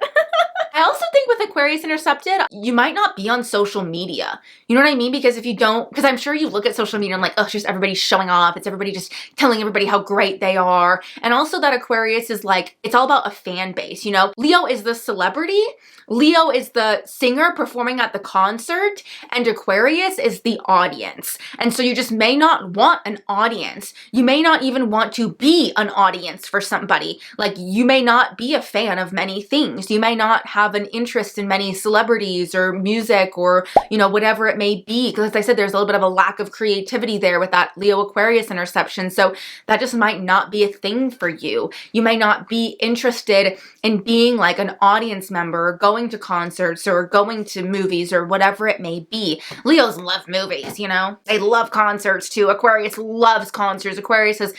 I also think with Aquarius intercepted, you might not be on social media. You know what I mean? Because if you don't, because I'm sure you look at social media and like, oh, just everybody showing off. It's everybody just telling everybody how great they are. And also that Aquarius is like, it's all about a fan base, Leo is the celebrity. Leo is the singer performing at the concert, and Aquarius is the audience. And so you just may not want an audience. You may not even want to be an audience for somebody. Like, you may not be a fan of many things. You may not have an interest in many celebrities or music or, whatever it may be. Because as I said, there's a little bit of a lack of creativity there with that Leo Aquarius interception. So that just might not be a thing for you. You may not be interested in being like an audience member, or going to concerts or going to movies or whatever it may be. Leos love movies, They love concerts too. Aquarius loves concerts. Aquarius has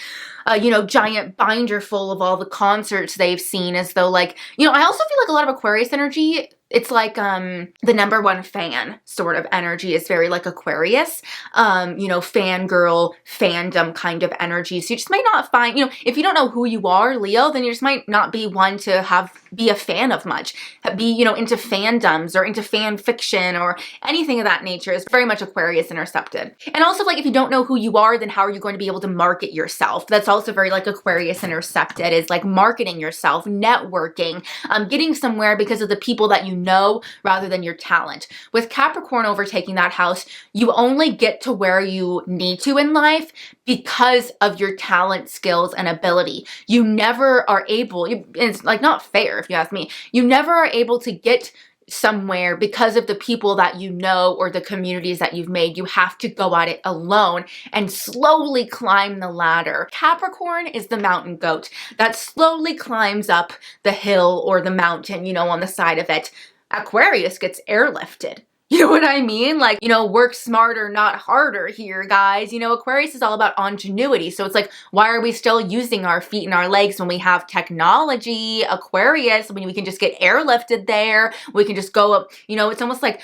giant binder full of all the concerts they've seen, as though like, I also feel like a lot of Aquarius energy, it's like the number one fan sort of energy is very like Aquarius, fangirl, fandom kind of energy. So you just might not find, if you don't know who you are, Leo, then you just might not be one to be a fan of much, be, into fandoms or into fan fiction or anything of that nature. Is very much Aquarius intercepted. And also like, if you don't know who you are, then how are you going to be able to market yourself? That's also very like Aquarius intercepted, is like marketing yourself, networking, getting somewhere because of the people that you know rather than your talent. With Capricorn overtaking that house, you only get to where you need to in life because of your talent, skills, and ability. You never are able, it's like not fair if you ask me, you never are able to get somewhere because of the people that you know or the communities that you've made. You have to go at it alone and slowly climb the ladder. Capricorn is the mountain goat that slowly climbs up the hill or the mountain, on the side of it. Aquarius gets airlifted. You know what I mean? Like, work smarter, not harder here, guys. Aquarius is all about ingenuity. So it's like, why are we still using our feet and our legs when we have technology? Aquarius, when we can just get airlifted there, we can just go up, it's almost like,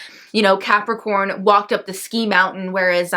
Capricorn walked up the ski mountain, whereas,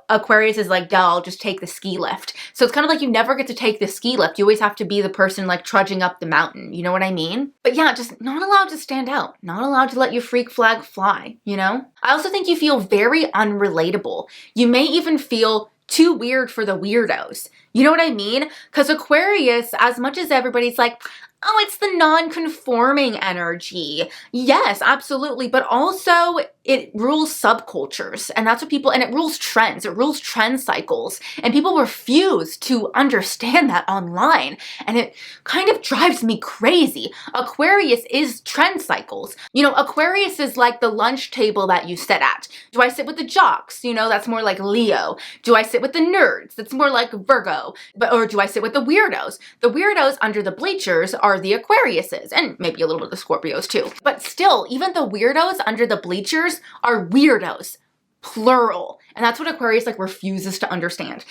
Aquarius is like, duh, I'll just take the ski lift. So it's kind of like you never get to take the ski lift. You always have to be the person like trudging up the mountain. You know what I mean? But yeah, just not allowed to stand out. Not allowed to let your freak flag fly. I also think you feel very unrelatable. You may even feel too weird for the weirdos. You know what I mean? Because Aquarius, as much as everybody's like, oh, it's the non-conforming energy. Yes, absolutely. But also it rules subcultures, and that's what people, and it rules trends. It rules trend cycles, and people refuse to understand that online. And it kind of drives me crazy. Aquarius is trend cycles. Aquarius is like the lunch table that you sit at. Do I sit with the jocks? That's more like Leo. Do I sit with the nerds? That's more like Virgo. Or do I sit with the weirdos? The weirdos under the bleachers are the Aquariuses, and maybe a little bit of the Scorpios too. But still, even the weirdos under the bleachers are weirdos, plural. And that's what Aquarius like refuses to understand.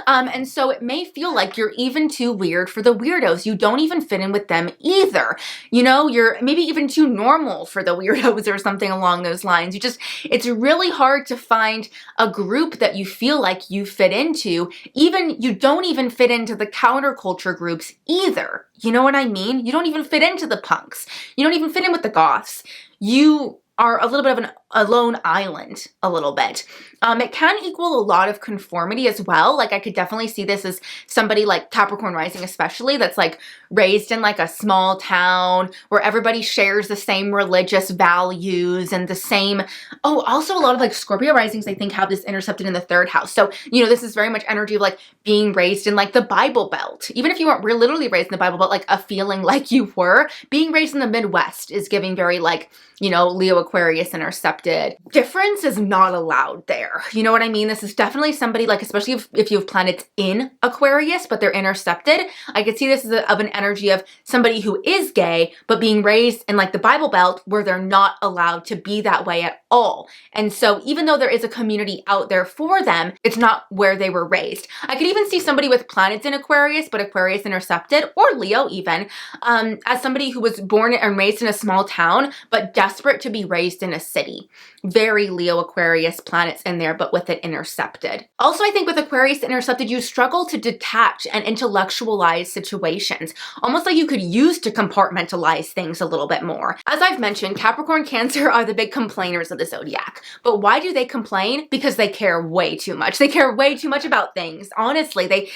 And so it may feel like you're even too weird for the weirdos. You don't even fit in with them either. You're maybe even too normal for the weirdos or something along those lines. It's really hard to find a group that you feel like you fit into. You don't even fit into the counterculture groups either. You know what I mean? You don't even fit into the punks. You don't even fit in with the goths. You are a little bit of an a lone island a little bit. It can equal a lot of conformity as well. Like I could definitely see this as somebody like Capricorn rising especially, that's like raised in like a small town where everybody shares the same religious values and the same, oh, also a lot of like Scorpio risings I think have this intercepted in the 3rd house. So, you know, this is very much energy of like being raised in like the Bible Belt. Even if you weren't literally raised in the Bible Belt, like a feeling like you were. Being raised in the Midwest is giving very like, you know, Leo, Aquarius, intercepted. Difference is not allowed there. You know what I mean? This is definitely somebody like, especially if you have planets in Aquarius, but they're intercepted. I could see this as of an energy of somebody who is gay, but being raised in like the Bible Belt where they're not allowed to be that way at all. And so even though there is a community out there for them, it's not where they were raised. I could even see somebody with planets in Aquarius, but Aquarius intercepted, or Leo even, as somebody who was born and raised in a small town, but desperate to be raised in a city. Very Leo Aquarius planets in there, but with it intercepted. Also, I think with Aquarius intercepted, you struggle to detach and intellectualize situations, almost like you could use to compartmentalize things a little bit more. As I've mentioned, Capricorn, Cancer are the big complainers of the zodiac. But why do they complain? Because they care way too much. They care way too much about things. Honestly, they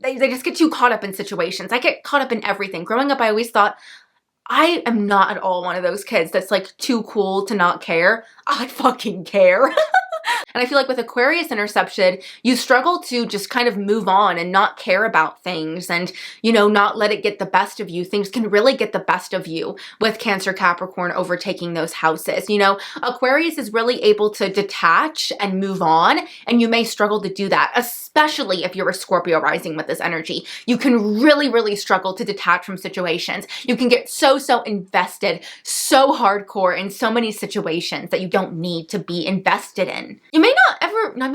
just get too caught up in situations. I get caught up in everything. Growing up, I always thought, I am not at all one of those kids that's like too cool to not care. I fucking care. And I feel like with Aquarius interception, you struggle to just kind of move on and not care about things and, you know, not let it get the best of you. Things can really get the best of you with Cancer, Capricorn overtaking those houses. You know, Aquarius is really able to detach and move on, and you may struggle to do that, especially if you're a Scorpio rising with this energy. You can really, really struggle to detach from situations. You can get so invested, so hardcore in so many situations that you don't need to be invested in. You may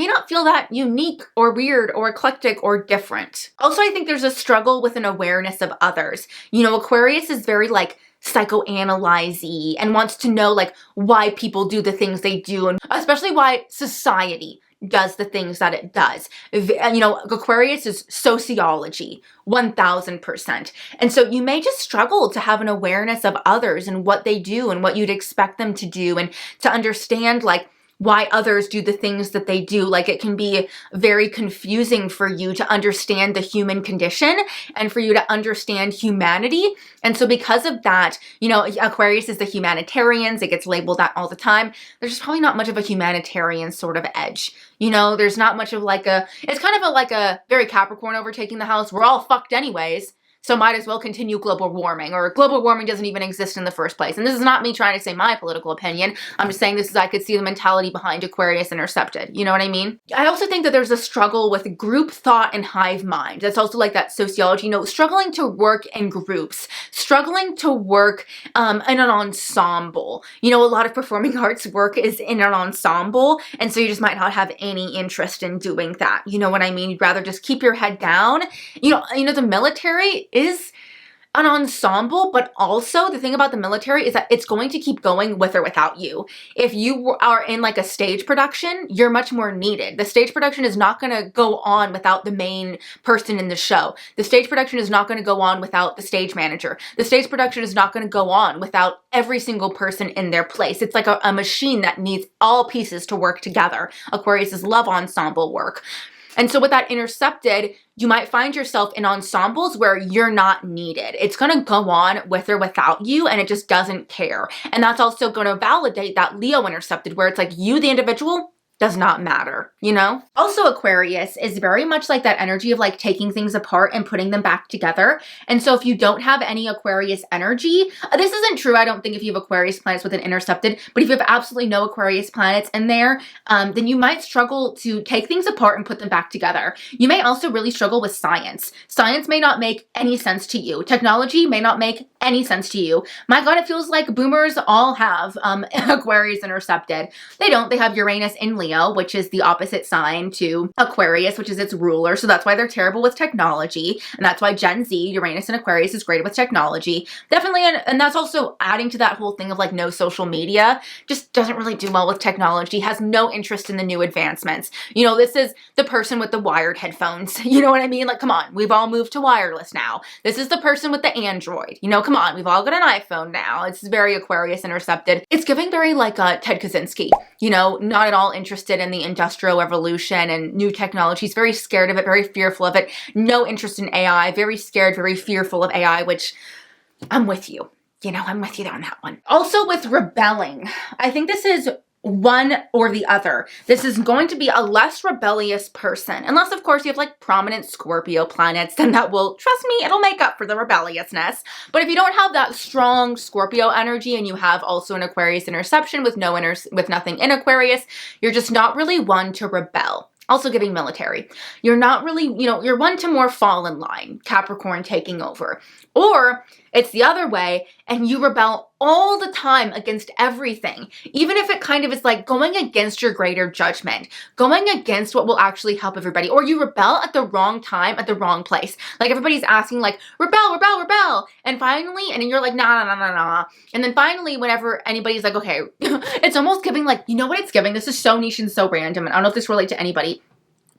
not feel that unique or weird or eclectic or different. Also, I think there's a struggle with an awareness of others. You know, Aquarius is very like psychoanalyze-y and wants to know like why people do the things they do, and especially why society does the things that it does. You know, Aquarius is sociology, 1000%. And so you may just struggle to have an awareness of others and what they do and what you'd expect them to do, and to understand like why others do the things that they do. Like it can be very confusing for you to understand the human condition and for you to understand humanity. And so because of that, you know, Aquarius is the humanitarians. It gets labeled that all the time. There's just probably not much of a humanitarian sort of edge. You know, there's not much of like it's kind of like a very Capricorn overtaking the house. We're all fucked anyways, so might as well continue global warming, or global warming doesn't even exist in the first place. And this is not me trying to say my political opinion. I'm just saying this is, I could see the mentality behind Aquarius intercepted. You know what I mean? I also think that there's a struggle with group thought and hive mind. That's also like that sociology, you know, struggling to work in groups, struggling to work in an ensemble. You know, a lot of performing arts work is in an ensemble, and so you just might not have any interest in doing that. You know what I mean? You'd rather just keep your head down. You know, the military is an ensemble, but also the thing about the military is that it's going to keep going with or without you. If you are in like a stage production, you're much more needed. The stage production is not going to go on without the main person in the show. The stage production is not going to go on without the stage manager. The stage production is not going to go on without every single person in their place. It's like a machine that needs all pieces to work together. Aquarius' love ensemble work. And so with that intercepted, you might find yourself in ensembles where you're not needed. It's going to go on with or without you, and it just doesn't care. And that's also going to validate that Leo intercepted, where it's like you, the individual, does not matter, you know? Also, Aquarius is very much like that energy of like taking things apart and putting them back together. And so if you don't have any Aquarius energy, this isn't true, I don't think, if you have Aquarius planets with an intercepted, but if you have absolutely no Aquarius planets in there, then you might struggle to take things apart and put them back together. You may also really struggle with science. Science may not make any sense to you. Technology may not make any sense to you. My God, it feels like boomers all have Aquarius intercepted. They don't. They have Uranus in Libra. Leo, which is the opposite sign to Aquarius, which is its ruler. So that's why they're terrible with technology. And that's why Gen Z, Uranus and Aquarius, is great with technology. Definitely, and that's also adding to that whole thing of like no social media, just doesn't really do well with technology, has no interest in the new advancements. You know, this is the person with the wired headphones. You know what I mean? Like, come on, we've all moved to wireless now. This is the person with the Android. You know, come on, we've all got an iPhone now. It's very Aquarius intercepted. It's giving very like Ted Kaczynski, you know, not at all interested in the industrial revolution and new technologies, very scared of it, very fearful of it, no interest in AI, very scared, very fearful of AI, which I'm with you. You know, I'm with you there on that one. Also with rebelling, I think this is one or the other. This is going to be a less rebellious person. Unless, of course, you have like prominent Scorpio planets, then that will, trust me, it'll make up for the rebelliousness. But if you don't have that strong Scorpio energy and you have also an Aquarius interception with nothing in Aquarius, you're just not really one to rebel. Also giving military. You're not really, you know, you're one to more fall in line, Capricorn taking over. Or it's the other way and you rebel all the time against everything, even if it kind of is like going against your greater judgment, going against what will actually help everybody. Or you rebel at the wrong time, at the wrong place. Like everybody's asking like, rebel, rebel, rebel. And finally, and then you're like, nah, nah, nah, nah, nah. And then finally, whenever anybody's like, okay, it's almost giving like, you know what it's giving? This is so niche and so random. And I don't know if this relates to anybody,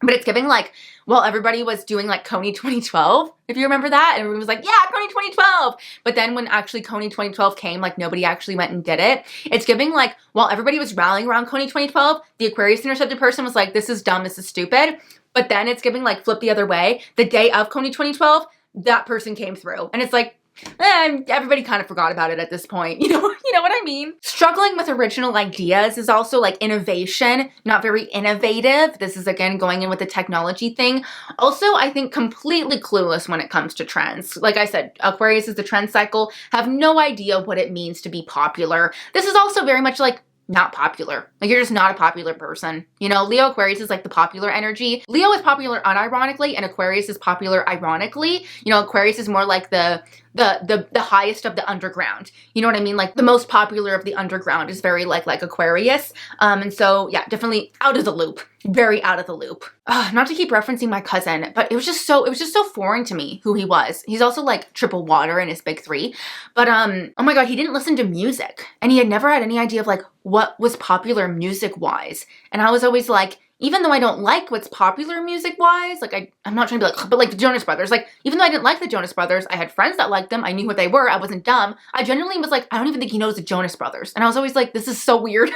but it's giving like, well, everybody was doing like Kony 2012, if you remember that. And everyone was like, yeah, Kony 2012. But then when actually Kony 2012 came, like nobody actually went and did it. It's giving like, while everybody was rallying around Kony 2012, the Aquarius intercepted person was like, this is dumb, this is stupid. But then it's giving like flip the other way. The day of Kony 2012, that person came through. And it's like, everybody kind of forgot about it at this point. You know what I mean? Struggling with original ideas is also like innovation, not very innovative. This is again going in with the technology thing. Also, I think completely clueless when it comes to trends. Like I said, Aquarius is the trend cycle, have no idea what it means to be popular. This is also very much like not popular. Like you're just not a popular person. You know, Leo Aquarius is like the popular energy. Leo is popular unironically and Aquarius is popular ironically. You know, Aquarius is more like the highest of the underground. You know what I mean? Like the most popular of the underground is very like Aquarius. And so yeah, definitely out of the loop. Very out of the loop. Not to keep referencing my cousin, but it was just so foreign to me who he was. He's also like triple water in his big three. But oh my God, he didn't listen to music and he had never had any idea of like what was popular music wise. And I was always like, even though I don't like what's popular music-wise, like I'm not trying to be like, but like the Jonas Brothers, like even though I didn't like the Jonas Brothers, I had friends that liked them, I knew what they were, I wasn't dumb. I genuinely was like, I don't even think he knows the Jonas Brothers. And I was always like, this is so weird.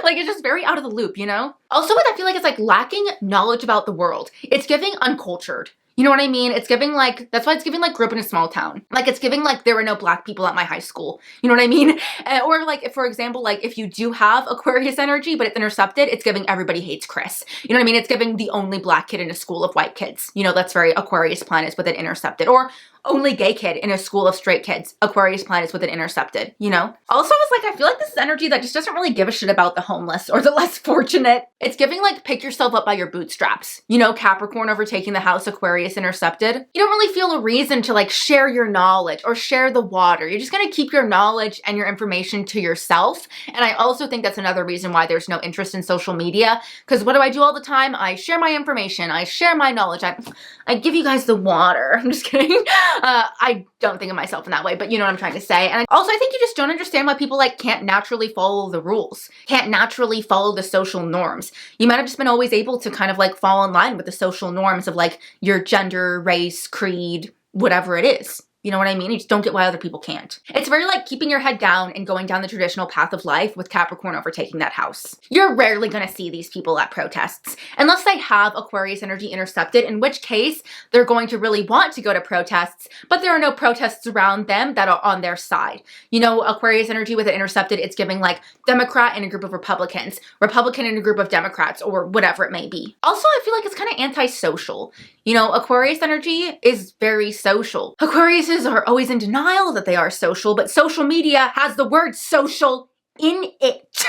Like it's just very out of the loop, you know? Also what I feel like it's like lacking knowledge about the world. It's giving uncultured. You know what I mean? It's giving like, that's why it's giving like grew up in a small town. Like it's giving like there were no black people at my high school. You know what I mean? Or like, if, for example, like if you do have Aquarius energy, but it's intercepted, it's giving everybody hates Chris. You know what I mean? It's giving the only black kid in a school of white kids. You know, that's very Aquarius planets with it intercepted. Or only gay kid in a school of straight kids. Aquarius planets with it intercepted, you know? Also, it's like, I feel like this is energy that just doesn't really give a shit about the homeless or the less fortunate. It's giving like, pick yourself up by your bootstraps. You know, Capricorn overtaking the house, Aquarius intercepted. You don't really feel a reason to like share your knowledge or share the water. You're just gonna keep your knowledge and your information to yourself. And I also think that's another reason why there's no interest in social media. Because what do I do all the time? I share my information. I share my knowledge. I give you guys the water. I'm just kidding. I don't think of myself in that way, but you know what I'm trying to say. And also, I think you just don't understand why people like can't naturally follow the rules, can't naturally follow the social norms. You might have just been always able to kind of like fall in line with the social norms of like your gender, race, creed, whatever it is. You know what I mean? You just don't get why other people can't. It's very like keeping your head down and going down the traditional path of life with Capricorn overtaking that house. You're rarely going to see these people at protests unless they have Aquarius energy intercepted, in which case they're going to really want to go to protests, but there are no protests around them that are on their side. You know, Aquarius energy with it intercepted, it's giving like Democrat and a group of Republicans, Republican and a group of Democrats, or whatever it may be. Also, I feel like it's kind of antisocial. You know, Aquarius energy is very social. Aquariuses are always in denial that they are social, but social media has the word social in it.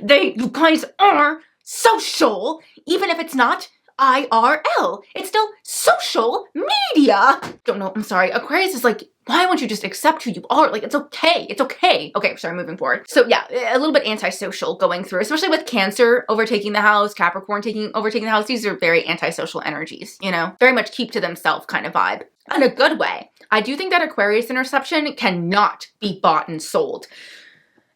You guys are social, even if it's not IRL. It's still social media. Don't know, I'm sorry. Aquarius is like why won't you just accept who you are? Like, it's okay. It's okay. Okay, sorry, moving forward. So yeah, a little bit antisocial going through, especially with Cancer overtaking the house, Capricorn overtaking the house. These are very antisocial energies, you know, very much keep to themselves kind of vibe. In a good way. I do think that Aquarius interception cannot be bought and sold.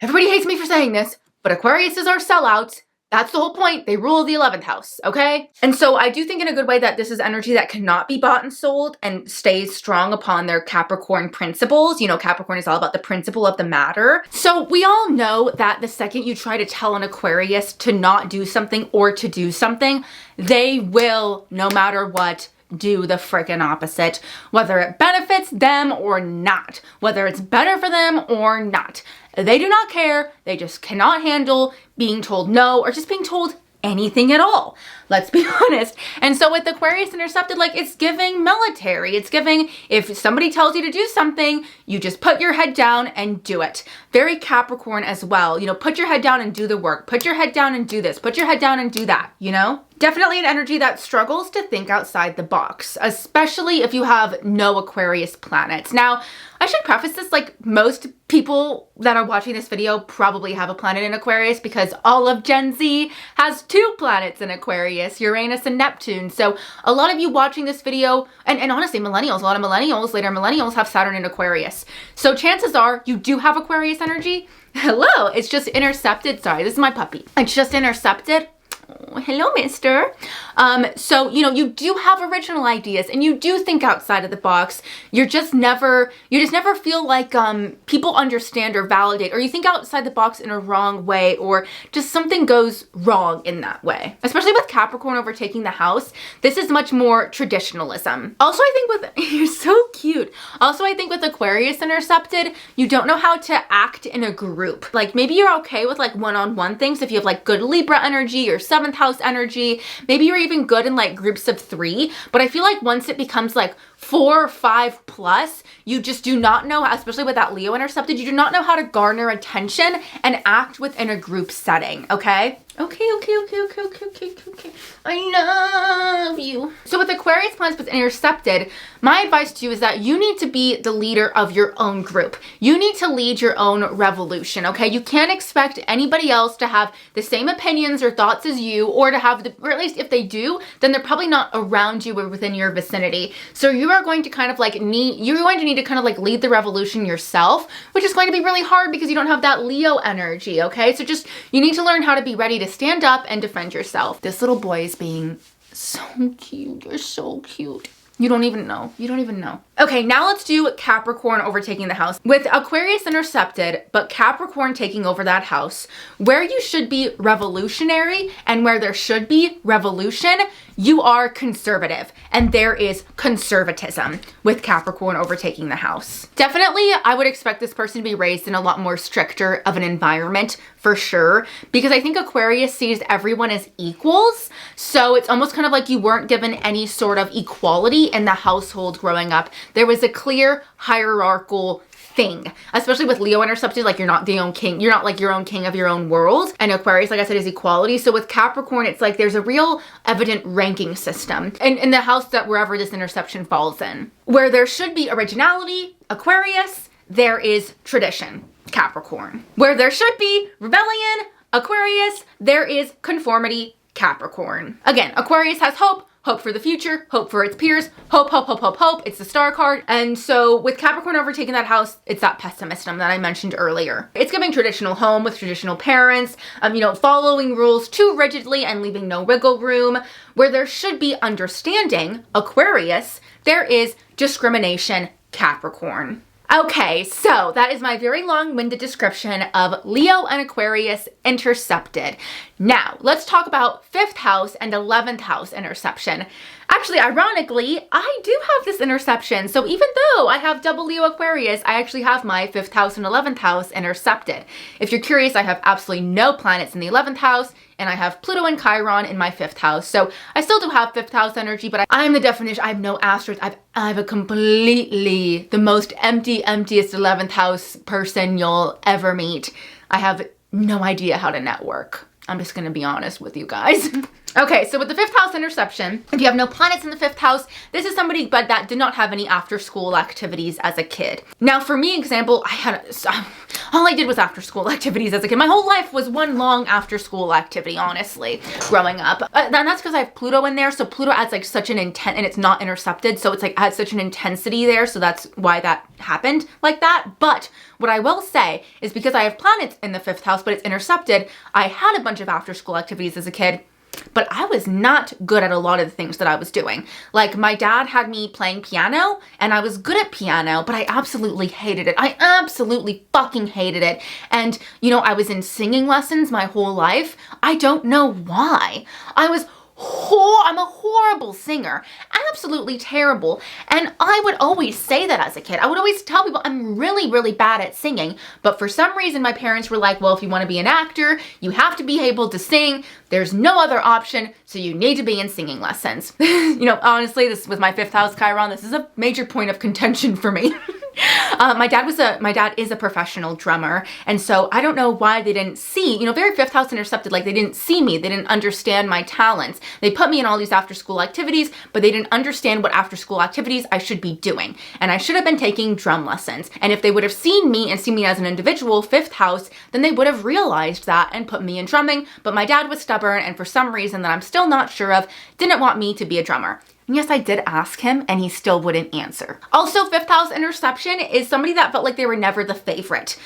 Everybody hates me for saying this, but Aquariuses are sellouts. That's the whole point. They rule the 11th house, okay? And so I do think in a good way that this is energy that cannot be bought and sold and stays strong upon their Capricorn principles. You know, Capricorn is all about the principle of the matter. So we all know that the second you try to tell an Aquarius to not do something or to do something, they will, no matter what, do the freaking opposite, whether it benefits them or not, whether it's better for them or not. They do not care. They just cannot handle being told no or just being told anything at all. Let's be honest. And so with Aquarius intercepted, like, it's giving military. It's giving, if somebody tells you to do something, you just put your head down and do it. Very Capricorn as well. You know, put your head down and do the work. Put your head down and do this. Put your head down and do that, you know? Definitely an energy that struggles to think outside the box, especially if you have no Aquarius planets. Now, I should preface this, like, most people that are watching this video probably have a planet in Aquarius because all of Gen Z has 2 planets in Aquarius, Uranus and Neptune. So a lot of you watching this video, and honestly, millennials, a lot of millennials, later millennials have Saturn in Aquarius. So chances are you do have Aquarius energy. Hello, it's just intercepted. Sorry, this is my puppy. It's just intercepted. Oh, hello, mister. So, you know, you do have original ideas and you do think outside of the box. You just never feel like people understand or validate, or you think outside the box in a wrong way, or just something goes wrong in that way. Especially with Capricorn overtaking the house, this is much more traditionalism. Also, I think with, you're so cute. Also, I think with Aquarius intercepted, you don't know how to act in a group. Like, maybe you're okay with like one-on-one things if you have like good Libra energy or 7th house energy. Maybe you're even good in like groups of 3, but I feel like once it becomes like 4 or 5 plus, you just do not know, especially with that Leo intercepted, you do not know how to garner attention and act within a group setting, okay? Okay. I love you. So with Aquarius planets with intercepted, my advice to you is that you need to be the leader of your own group. You need to lead your own revolution, okay? You can't expect anybody else to have the same opinions or thoughts as you, or to have or at least if they do, then they're probably not around you or within your vicinity. So you are going to kind of like you're going to need to kind of like lead the revolution yourself, which is going to be really hard because you don't have that Leo energy, okay? So just, you need to learn how to be ready to stand up and defend yourself. This little boy is being so cute. You're so cute. You don't even know. You don't even know. Okay, now let's do Capricorn overtaking the house. With Aquarius intercepted, but Capricorn taking over that house, where you should be revolutionary and where there should be revolution, you are conservative, and there is conservatism with Capricorn overtaking the house. Definitely, I would expect this person to be raised in a lot more stricter of an environment for sure, because I think Aquarius sees everyone as equals. So it's almost kind of like you weren't given any sort of equality in the household growing up. There was a clear hierarchical thing, especially with Leo intercepted, like you're not the own king, you're not like your own king of your own world. And Aquarius, like I said, is equality. So with Capricorn, it's like there's a real evident ranking system in the house that wherever this interception falls in. Where there should be originality, Aquarius, there is tradition, Capricorn. Where there should be rebellion, Aquarius, there is conformity, Capricorn. Again, Aquarius has hope for the future, hope for its peers, hope. It's the star card. And so with Capricorn overtaking that house, it's that pessimism that I mentioned earlier. It's giving traditional home with traditional parents, you know, following rules too rigidly and leaving no wiggle room. Where there should be understanding, Aquarius, there is discrimination, Capricorn. Okay, so that is my very long-winded description of Leo and Aquarius intercepted. Now, let's talk about 5th house and 11th house interception. Actually, ironically, I do have this interception. So even though I have double Leo Aquarius, I actually have my 5th house and 11th house intercepted. If you're curious, I have absolutely no planets in the 11th house, and I have Pluto and Chiron in my 5th house. So I still do have 5th house energy, but I'm the definition. I have no asteroids. I have a completely, the most emptiest 11th house person you'll ever meet. I have no idea how to network. I'm just gonna be honest with you guys. Okay, so with the 5th house interception, if you have no planets in the 5th house, this is somebody but that did not have any after school activities as a kid. Now for me, example, all I did was after school activities as a kid. My whole life was one long after school activity, honestly, growing up. And that's because I have Pluto in there, so Pluto adds like such an intent, and it's not intercepted, so it's like adds such an intensity there, so that's why that happened like that. But what I will say is because I have planets in the 5th house, but it's intercepted, I had a bunch of after school activities as a kid, but I was not good at a lot of the things that I was doing. Like my dad had me playing piano and I was good at piano, but I absolutely hated it. I absolutely fucking hated it. And you know, I was in singing lessons my whole life. I don't know why. I'm a horrible singer, absolutely terrible. And I would always say that as a kid. I would always tell people I'm really, really bad at singing. But for some reason, my parents were like, well, if you want to be an actor, you have to be able to sing. There's no other option. So you need to be in singing lessons. You know, honestly, this with my 5th house Chiron, this is a major point of contention for me. My dad is a professional drummer, and so I don't know why they didn't see, you know, very 5th house intercepted, like they didn't see me, they didn't understand my talents. They put me in all these after school activities, but they didn't understand what after school activities I should be doing. And I should have been taking drum lessons. And if they would have seen me and seen me as an individual, 5th house, then they would have realized that and put me in drumming. But my dad was stubborn, and for some reason that I'm still not sure of, didn't want me to be a drummer. And yes, I did ask him and he still wouldn't answer. Also, 5th house interception is somebody that felt like they were never the favorite.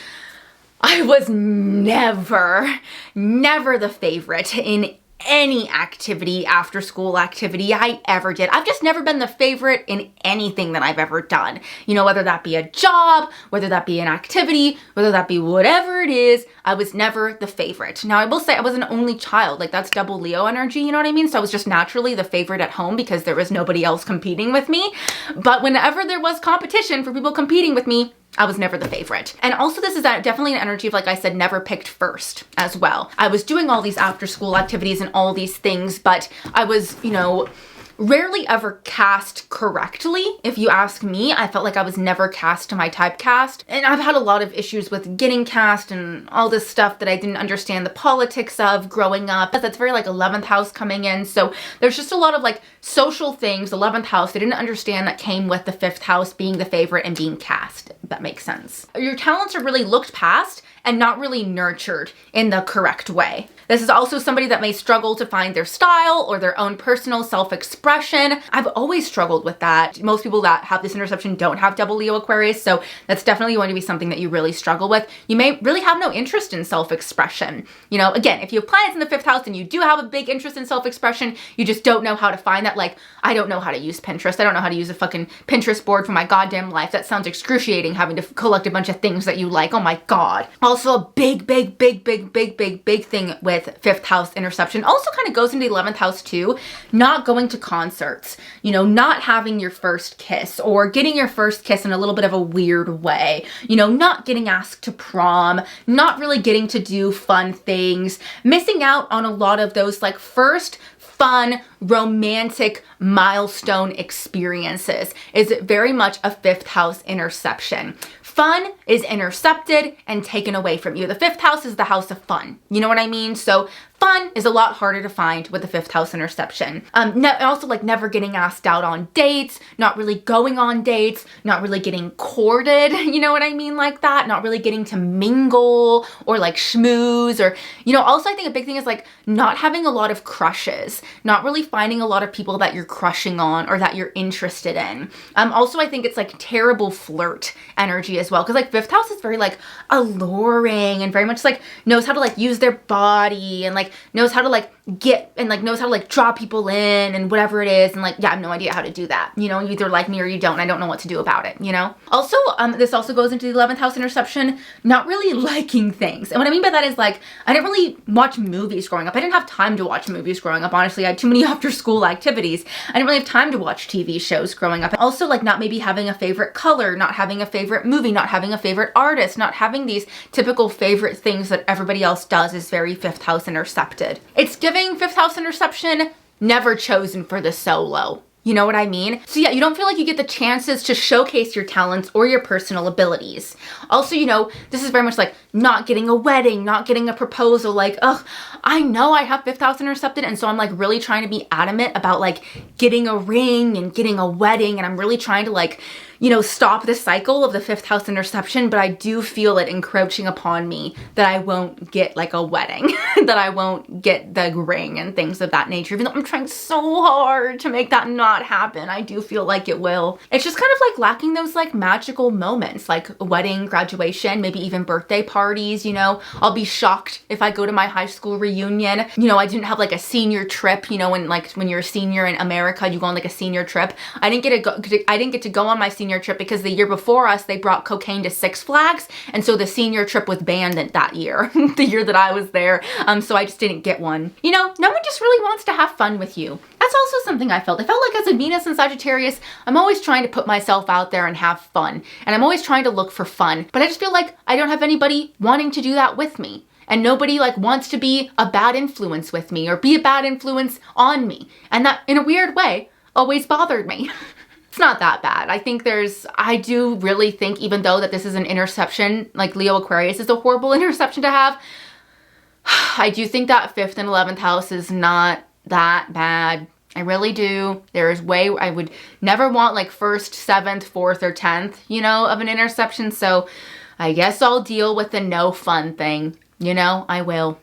I was never the favorite in any activity, after school activity I ever did. I've just never been the favorite in anything that I've ever done. You know, whether that be a job, whether that be an activity, whether that be whatever it is, I was never the favorite. Now I will say I was an only child, like that's double Leo energy, you know what I mean? So I was just naturally the favorite at home because there was nobody else competing with me. But whenever there was competition for people competing with me, I was never the favorite. And also this is definitely an energy of, like I said, never picked first as well. I was doing all these after school activities and all these things, but I was, you know, rarely ever cast correctly. If you ask me, I felt like I was never cast to my typecast. And I've had a lot of issues with getting cast and all this stuff that I didn't understand the politics of growing up. That's very like 11th house coming in. So there's just a lot of like social things, 11th house, I didn't understand that came with the 5th house being the favorite and being cast, if that makes sense. Your talents are really looked past and not really nurtured in the correct way. This is also somebody that may struggle to find their style or their own personal self-expression. I've always struggled with that. Most people that have this interception don't have double Leo Aquarius, so that's definitely going to be something that you really struggle with. You may really have no interest in self-expression. You know, again, if you have planets in the 5th house and you do have a big interest in self-expression, you just don't know how to find that. Like, I don't know how to use Pinterest. I don't know how to use a fucking Pinterest board for my goddamn life. That sounds excruciating, having to collect a bunch of things that you like. Oh my God. Also a big thing with 5th house interception also kind of goes into the 11th house too. Not going to concerts, you know, not having your first kiss or getting your first kiss in a little bit of a weird way, you know, not getting asked to prom, not really getting to do fun things, missing out on a lot of those like first fun, romantic milestone experiences is very much a 5th house interception. Fun is intercepted and taken away from you. The 5th house is the house of fun. You know what I mean? So fun is a lot harder to find with the 5th house interception. Also like never getting asked out on dates, not really going on dates, not really getting courted, you know what I mean, like that, not really getting to mingle or like schmooze, or, you know, also I think a big thing is like not having a lot of crushes, not really finding a lot of people that you're crushing on or that you're interested in. Also I think it's like terrible flirt energy as well, because like 5th house is very like alluring and very much like knows how to like use their body and like knows how to like get and like knows how to like draw people in and whatever it is, and like, yeah, I have no idea how to do that. You know, you either like me or you don't. I don't know what to do about it, you know? Also, this also goes into the 11th house interception, not really liking things. And what I mean by that is like, I didn't really watch movies growing up. I didn't have time to watch movies growing up. Honestly, I had too many after school activities. I didn't really have time to watch TV shows growing up. Also like not maybe having a favorite color, not having a favorite movie, not having a favorite artist, not having these typical favorite things that everybody else does is very 5th house intercepted. It's giving 5th house interception, never chosen for the solo. You know what I mean? So yeah, you don't feel like you get the chances to showcase your talents or your personal abilities. Also, you know, this is very much like not getting a wedding, not getting a proposal. Like, ugh, I know I have 5th house intercepted, and so I'm like really trying to be adamant about like getting a ring and getting a wedding, and I'm really trying to like, you know, stop the cycle of the 5th house interception, but I do feel it encroaching upon me that I won't get like a wedding, that I won't get the ring and things of that nature. Even though I'm trying so hard to make that not happen, I do feel like it will. It's just kind of like lacking those like magical moments, like a wedding, graduation, maybe even birthday parties, you know. I'll be shocked if I go to my high school reunion. You know, I didn't have like a senior trip, you know, when you're a senior in America, you go on like a senior trip. I didn't get to go on my senior trip because the year before us, they brought cocaine to Six Flags. And so the senior trip was banned that year, the year that I was there. So I just didn't get one. You know, no one just really wants to have fun with you. That's also something I felt. I felt like as a Venus and Sagittarius, I'm always trying to put myself out there and have fun. And I'm always trying to look for fun. But I just feel like I don't have anybody wanting to do that with me. And nobody like wants to be a bad influence with me or be a bad influence on me. And that, in a weird way, always bothered me. It's not that bad. I do really think, even though that this is an interception, like Leo Aquarius is a horrible interception to have, I do think that 5th and 11th house is not that bad. I really do. I would never want like 1st, 7th, 4th, or 10th, you know, of an interception. So I guess I'll deal with the no fun thing. You know, I will.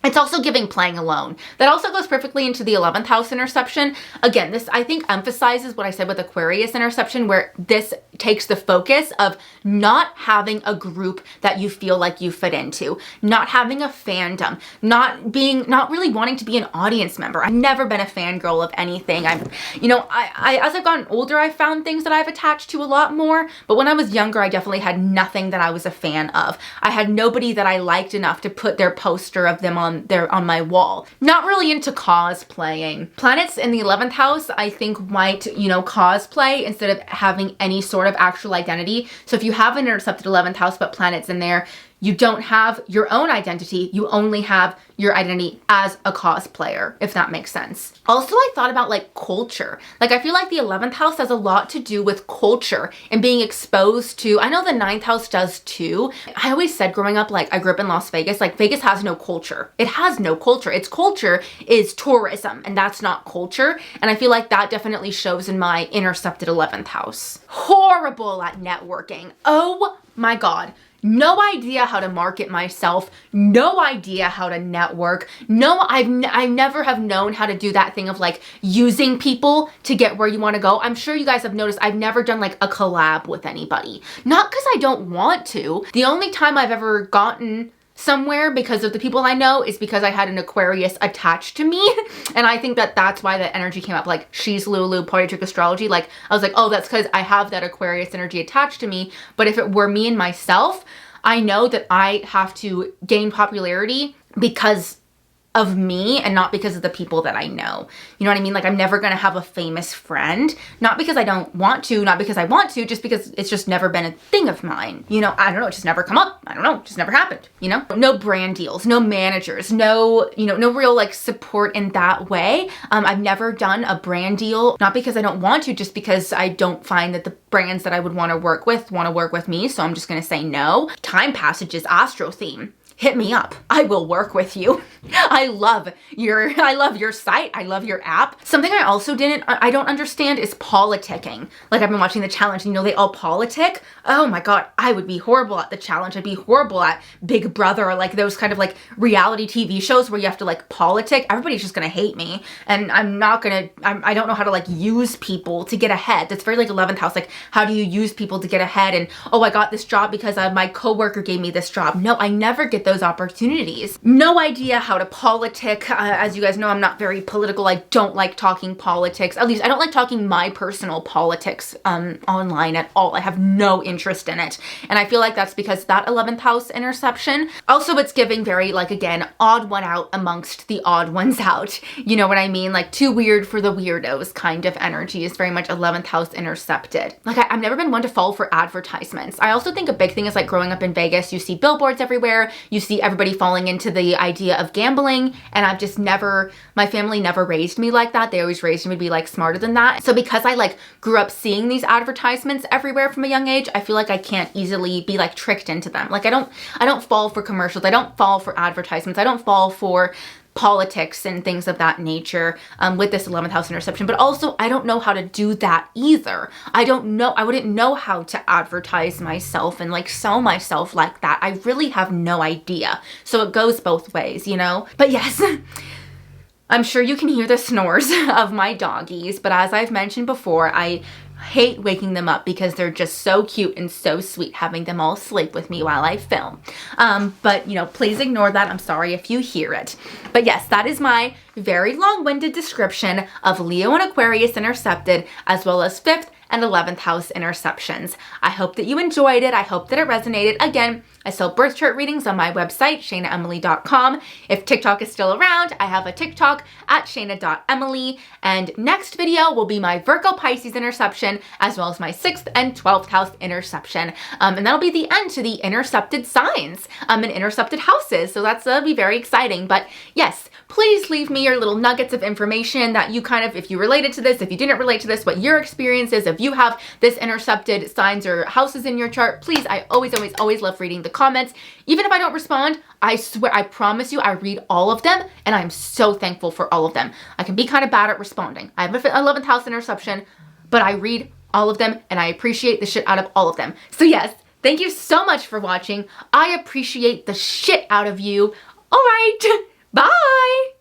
It's also giving playing alone. That also goes perfectly into the 11th house interception. Again, this I think emphasizes what I said with Aquarius interception, where this takes the focus of not having a group that you feel like you fit into, not having a fandom, not really wanting to be an audience member. I've never been a fangirl of anything. As I've gotten older, I've found things that I've attached to a lot more. But when I was younger, I definitely had nothing that I was a fan of. I had nobody that I liked enough to put their poster of them on my wall. Not really into cosplaying. Planets in the 11th house, I think, might, you know, cosplay instead of having any sort of actual identity. So if you have an intercepted 11th house but planets in there, you don't have your own identity. You only have your identity as a cosplayer, if that makes sense. Also, I thought about like culture. Like I feel like the 11th house has a lot to do with culture and being exposed to, I know the 9th house does too. I always said growing up, like I grew up in Las Vegas, like Vegas has no culture. It has no culture. Its culture is tourism, and that's not culture. And I feel like that definitely shows in my intercepted 11th house. Horrible at networking. Oh my God. No idea how to market myself, no idea how to network. No, I never have known how to do that thing of like using people to get where you want to go. I'm sure you guys have noticed I've never done like a collab with anybody. Not because I don't want to. The only time I've ever gotten somewhere because of the people I know is because I had an Aquarius attached to me. And I think that that's why that energy came up, like she's Lulu, party trick astrology. Like I was like, oh, that's because I have that Aquarius energy attached to me. But if it were me and myself, I know that I have to gain popularity because of me and not because of the people that I know. You know what I mean? Like I'm never going to have a famous friend, not because I don't want to, not because I want to, just because it's just never been a thing of mine. You know, I don't know, it just never come up. I don't know, it just never happened, you know? No brand deals, no managers, no real like support in that way. I've never done a brand deal, not because I don't want to, just because I don't find that the brands that I would want to work with me. So I'm just going to say no. Time Passage's astro theme. Hit me up. I will work with you. I love your site. I love your app. Something I also I don't understand is politicking. Like I've been watching the challenge, you know, they all politic. Oh my God, I would be horrible at the challenge. I'd be horrible at Big Brother or like those kind of like reality TV shows where you have to like politic. Everybody's just gonna hate me. And I don't know how to like use people to get ahead. That's very like 11th house. Like how do you use people to get ahead? And oh, I got this job because my coworker gave me this job. No, I never get those opportunities. No idea how to politic. As you guys know, I'm not very political. I don't like talking politics. At least I don't like talking my personal politics online at all. I have no interest in it. And I feel like that's because that 11th house interception. Also, it's giving very like, again, odd one out amongst the odd ones out. You know what I mean? Like too weird for the weirdos kind of energy is very much 11th house intercepted. Like I've never been one to fall for advertisements. I also think a big thing is like growing up in Vegas, you see billboards everywhere. You you see everybody falling into the idea of gambling, and I've just never, my family never raised me like that. They always raised me to be like smarter than that. So because I like grew up seeing these advertisements everywhere from a young age, I feel like I can't easily be like tricked into them. Like I don't fall for commercials. I don't fall for advertisements. I don't fall for politics and things of that nature with this 11th house interception. But also I don't know how to do that either. I wouldn't know how to advertise myself and like sell myself like that. I really have no idea. So it goes both ways, you know? But yes, I'm sure you can hear the snores of my doggies, but as I've mentioned before, I hate waking them up because they're just so cute and so sweet having them all sleep with me while I film. But you know, please ignore that. I'm sorry if you hear it. But yes, that is my very long-winded description of Leo and Aquarius intercepted, as well as 5th and 11th house interceptions. I hope that you enjoyed it. I hope that it resonated. Again, I sell birth chart readings on my website, shainaemily.com. If TikTok is still around, I have a TikTok at shaina.emily. And next video will be my Virgo Pisces interception, as well as my 6th and 12th house interception. And that'll be the end to the intercepted signs and intercepted houses. So that'll be very exciting. But yes, please leave me your little nuggets of information that you kind of, if you related to this, if you didn't relate to this, what your experience is, if you have this intercepted signs or houses in your chart. Please, I always love reading the comments. Even if I don't respond, I swear, I promise you, I read all of them, and I'm so thankful for all of them. I can be kind of bad at responding. I have an 11th house interception, but I read all of them, and I appreciate the shit out of all of them. So yes, thank you so much for watching. I appreciate the shit out of you. All right, bye.